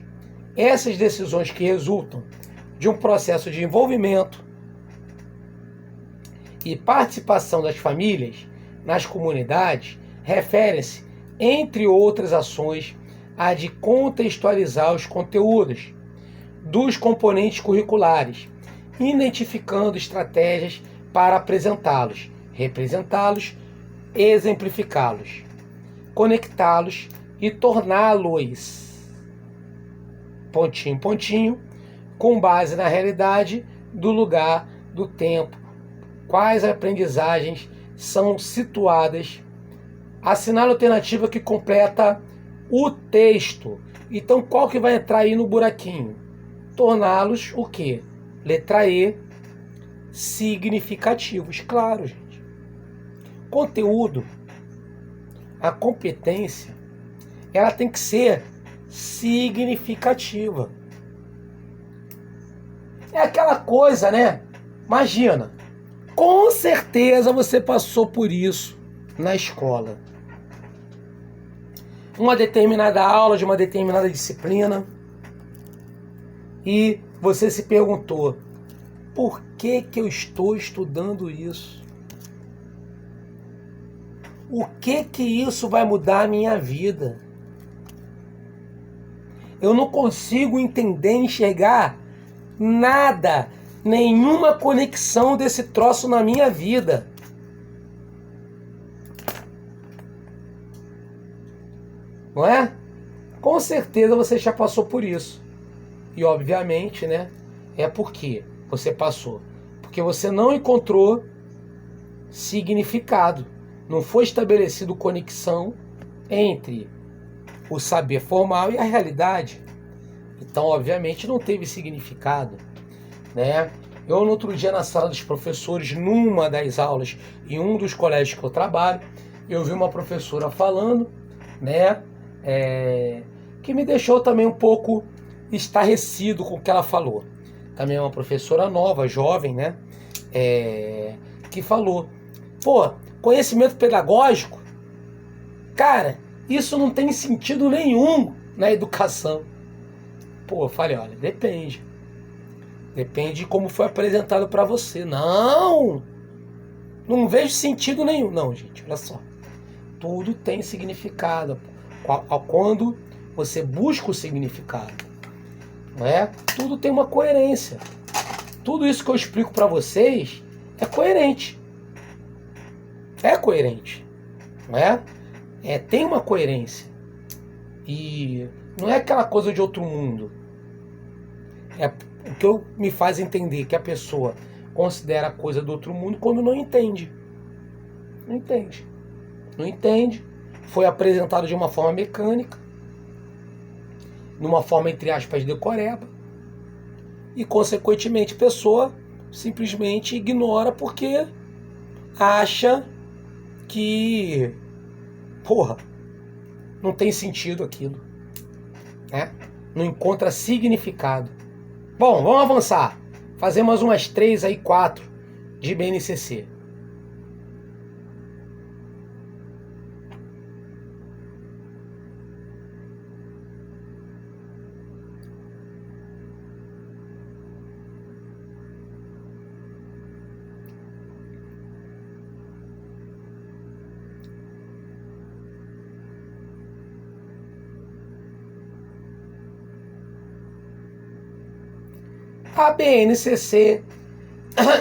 Essas decisões que resultam de um processo de envolvimento e participação das famílias nas comunidades referem-se, entre outras ações, a de contextualizar os conteúdos dos componentes curriculares, identificando estratégias para apresentá-los, representá-los, exemplificá-los, conectá-los e torná-los, pontinho, pontinho, com base na realidade do lugar, do tempo, quais aprendizagens são situadas. Assinale a alternativa que completa o texto. Então, qual que vai entrar aí no buraquinho? Torná-los o quê? Letra E, significativos. Claro, gente. Conteúdo, a competência, ela tem que ser significativa. É aquela coisa, né? Imagina, com certeza você passou por isso na escola. uma determinada aula de uma determinada disciplina e você se perguntou: por que eu estou estudando isso? O que isso vai mudar a minha vida? Eu não consigo entender, enxergar nada, nenhuma conexão desse troço na minha vida. Não é? Com certeza você já passou por isso. E obviamente, né? É porque você passou. Porque você não encontrou significado. Não foi estabelecido conexão entre o saber formal e a realidade. Então, obviamente, não teve significado, né? Eu, no outro dia, na sala dos professores, numa das aulas, em um dos colégios que eu trabalho, eu vi uma professora falando, né? Que me deixou também um pouco estarrecido com o que ela falou. Também é uma professora nova, jovem, né? Que falou: pô, conhecimento pedagógico, cara, isso não tem sentido nenhum na educação. Pô, eu falei: olha, depende. Depende de como foi apresentado para você. Não vejo sentido nenhum. Não, gente, olha só. Tudo tem significado. Quando você busca o significado, não é? Tudo tem uma coerência. Tudo isso que eu explico para vocês é coerente. É coerente, não é? Tem uma coerência. E não é aquela coisa de outro mundo. É o que me faz entender que a pessoa considera a coisa do outro mundo quando não entende. Não entende. Não entende. Foi apresentado de uma forma mecânica, numa forma, entre aspas, decoreba, e consequentemente a pessoa simplesmente ignora porque acha que, porra, não tem sentido aquilo, né? Não encontra significado. Bom, vamos avançar. Fazer mais umas 3 aí, 4 de BNCC. A BNCC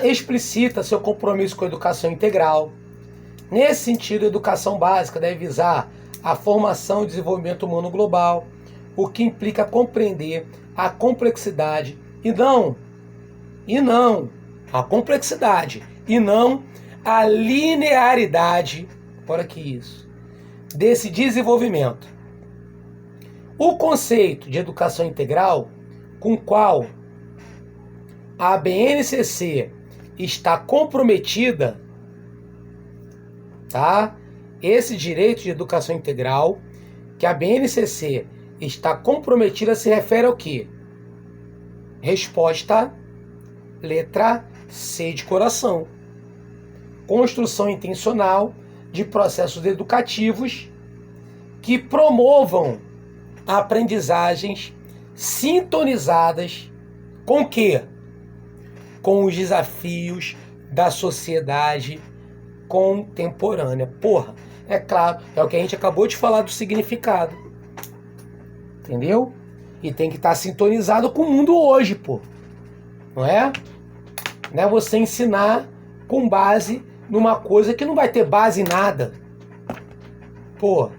explicita seu compromisso com a educação integral. Nesse sentido, a educação básica deve visar a formação e desenvolvimento humano global, o que implica compreender a complexidade a complexidade e não a linearidade, olha que isso, desse desenvolvimento. O conceito de educação integral, com o qual a BNCC está comprometida, tá? Esse direito de educação integral que a BNCC está comprometida se refere ao quê? Resposta, letra C de coração. Construção intencional de processos educativos que promovam aprendizagens sintonizadas com o quê? Com os desafios da sociedade contemporânea. Porra, é claro, é o que a gente acabou de falar do significado. Entendeu? E tem que estar sintonizado com o mundo hoje, pô. Não é? Não é você ensinar com base numa coisa que não vai ter base em nada. Pô.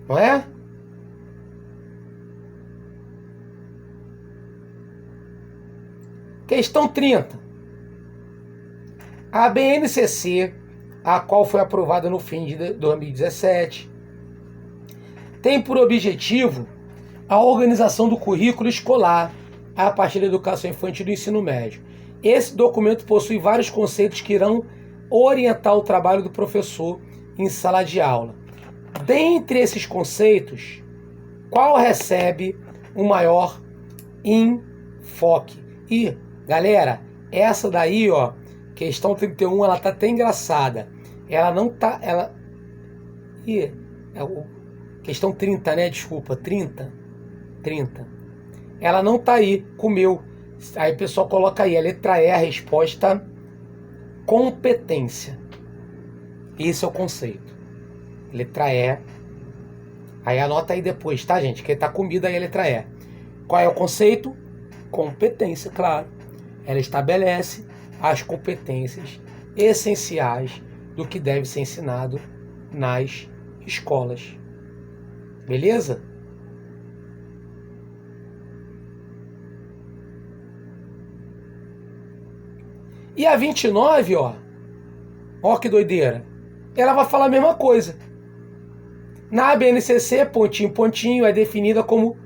Não é? Questão 30. A BNCC, a qual foi aprovada no fim de 2017, tem por objetivo a organização do currículo escolar a partir da educação infantil e do ensino médio. Esse documento possui vários conceitos que irão orientar o trabalho do professor em sala de aula. Dentre esses conceitos, qual recebe o maior enfoque? E, galera, essa daí, ó, questão 31, ela tá até engraçada. Ela não tá... Ih, questão 30, né? Desculpa, 30. Ela não tá aí, comeu. Aí o pessoal coloca aí, a letra E, a resposta, competência. Esse é o conceito. Letra E. Aí anota aí depois, tá, gente? Que tá comida aí a letra E. Qual é o conceito? Competência, claro. Ela estabelece as competências essenciais do que deve ser ensinado nas escolas. Beleza? E a 29, ó que doideira. Ela vai falar a mesma coisa. Na BNCC, pontinho, é definida como,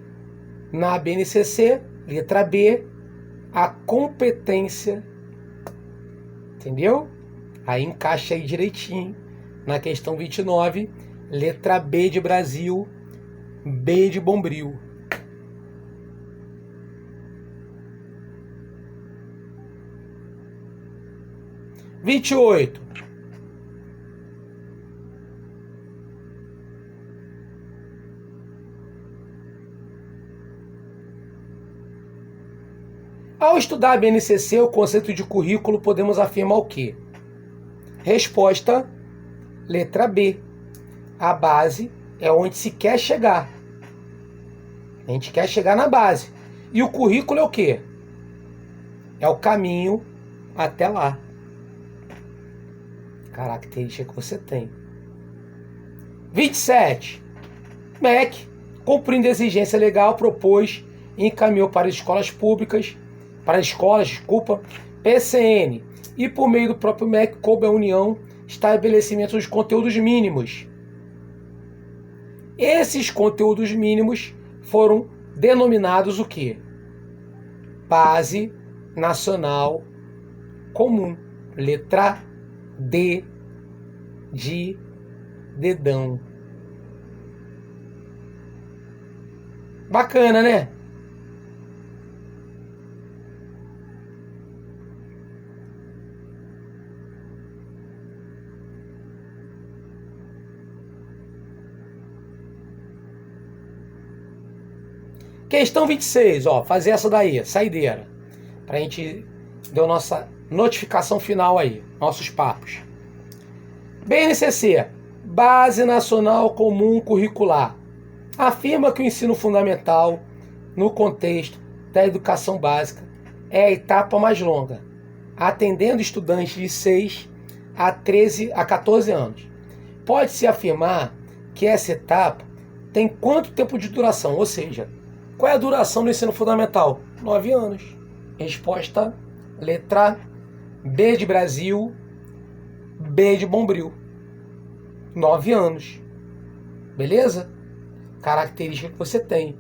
na BNCC, letra B, a competência. Entendeu? Aí encaixa aí direitinho na questão 29, letra B de Brasil, B de Bombril. Vinte e oito. Ao estudar a BNCC, o conceito de currículo, podemos afirmar o quê? Resposta, letra B. A base é onde se quer chegar. A gente quer chegar na base. E o currículo é o quê? É o caminho até lá. Característica que você tem. 27. MEC, cumprindo a exigência legal, propôs e encaminhou para as escolas públicas, PCN, e por meio do próprio MEC, coube à União estabelecimento dos conteúdos mínimos. Esses conteúdos mínimos foram denominados o quê? Base Nacional Comum. Letra D de dedão. Bacana, né? Questão 26, fazer essa daí, saideira. Pra gente dar nossa notificação final aí, nossos papos. BNCC, Base Nacional Comum Curricular, afirma que o ensino fundamental, no contexto da educação básica, é a etapa mais longa, atendendo estudantes de 6 a 14 anos. Pode-se afirmar que essa etapa tem quanto tempo de duração? Ou seja, qual é a duração do ensino fundamental? 9 anos. Resposta, letra B de Brasil, B de Bombril. 9 anos. Beleza? Característica que você tem.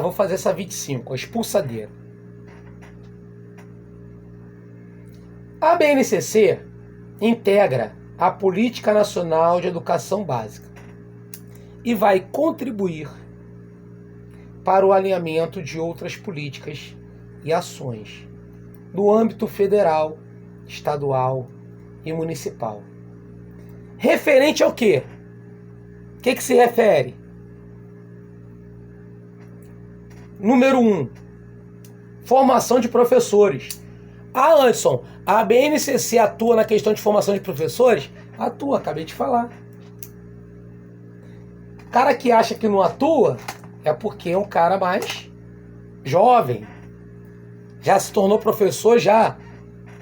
Vou fazer essa 25, a expulsadeira. A BNCC integra a Política Nacional de Educação Básica e vai contribuir para o alinhamento de outras políticas e ações no âmbito federal, estadual e municipal. Referente ao quê? O que se refere? Número 1, formação de professores. Anderson, a BNCC atua na questão de formação de professores? Atua, acabei de falar. O cara que acha que não atua é porque é um cara mais jovem. Já se tornou professor já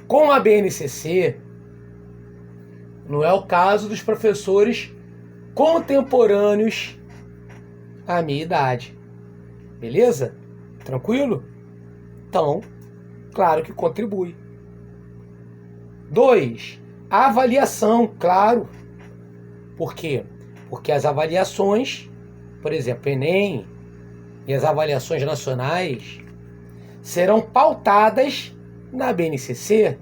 com a BNCC. Não é o caso dos professores contemporâneos à minha idade. Beleza? Tranquilo? Então, claro que contribui. 2, avaliação, claro. Por quê? Porque as avaliações, por exemplo, Enem e as avaliações nacionais serão pautadas na BNCC.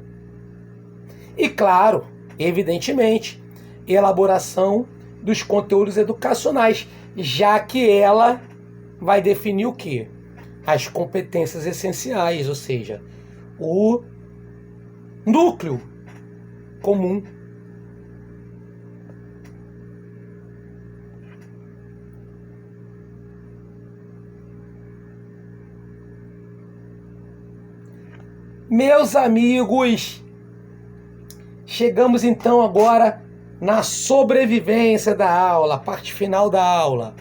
E claro, evidentemente, elaboração dos conteúdos educacionais, já que ela vai definir o quê? As competências essenciais, ou seja, o núcleo comum. Meus amigos, chegamos então agora na sobrevivência da aula, parte final da aula.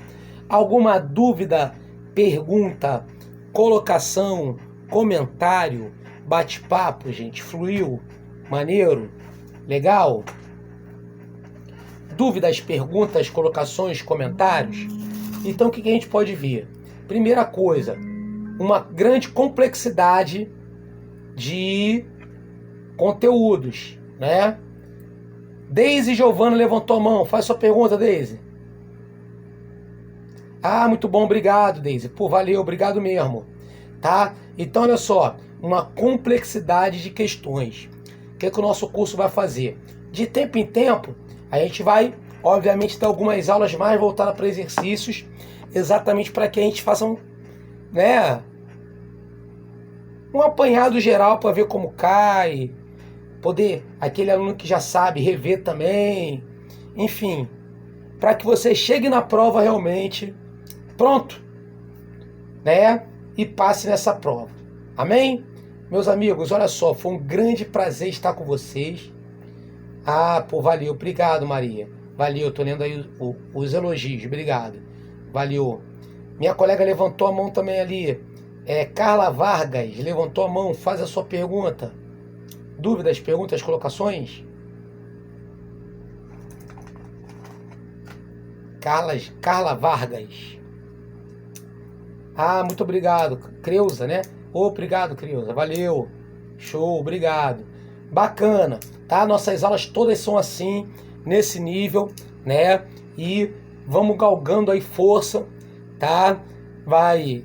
Alguma dúvida, pergunta, colocação, comentário, bate-papo, gente? Fluiu? Maneiro? Legal? Dúvidas, perguntas, colocações, comentários? Então o que a gente pode ver? Primeira coisa, uma grande complexidade de conteúdos, né? Deise Giovana levantou a mão. Faz sua pergunta, Deise. Ah, muito bom, obrigado, Deise. Pô, valeu, obrigado mesmo. Tá? Então, olha só, uma complexidade de questões. O que o nosso curso vai fazer? De tempo em tempo, a gente vai, obviamente, ter algumas aulas mais voltadas para exercícios, exatamente para que a gente faça um apanhado geral para ver como cai, poder, aquele aluno que já sabe, rever também, enfim, para que você chegue na prova realmente pronto, né? E passe nessa prova. Amém? Meus amigos, olha só, foi um grande prazer estar com vocês. Ah, pô, valeu, obrigado, Maria. Valeu, tô lendo aí os elogios, obrigado. Valeu. Minha colega levantou a mão também ali. Carla Vargas levantou a mão, faz a sua pergunta. Dúvidas, perguntas, colocações? Carla Vargas. Ah, muito obrigado. Creuza, né? Obrigado, Creuza. Valeu. Show, obrigado. Bacana, tá? Nossas aulas todas são assim, nesse nível, né? E vamos galgando aí força, tá? Vai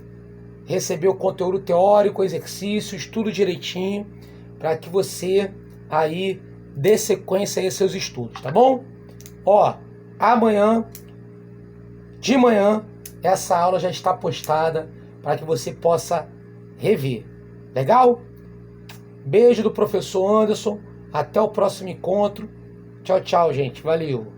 receber o conteúdo teórico, exercícios, tudo direitinho, para que você aí dê sequência aí aos seus estudos, tá bom? Ó, amanhã, de manhã, essa aula já está postada para que você possa rever. Legal? Beijo do professor Anderson. Até o próximo encontro. Tchau, tchau, gente. Valeu.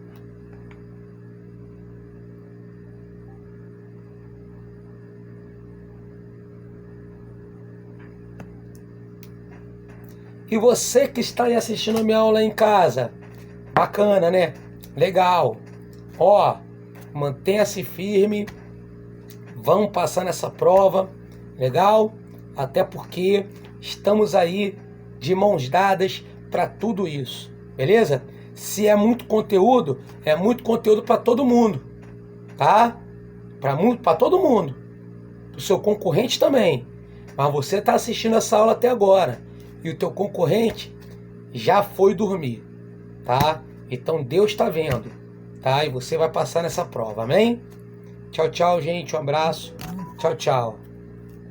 E você que está aí assistindo a minha aula em casa, bacana, né? Legal. Ó, mantenha-se firme. Vamos passar nessa prova. Legal? Até porque estamos aí de mãos dadas para tudo isso. Beleza? Se é muito conteúdo para todo mundo. Tá? Para todo mundo. Para o seu concorrente também. Mas você está assistindo essa aula até agora. E o teu concorrente já foi dormir, tá? Então Deus está vendo, tá? E você vai passar nessa prova, amém? Tchau, tchau, gente. Um abraço. Tchau, tchau.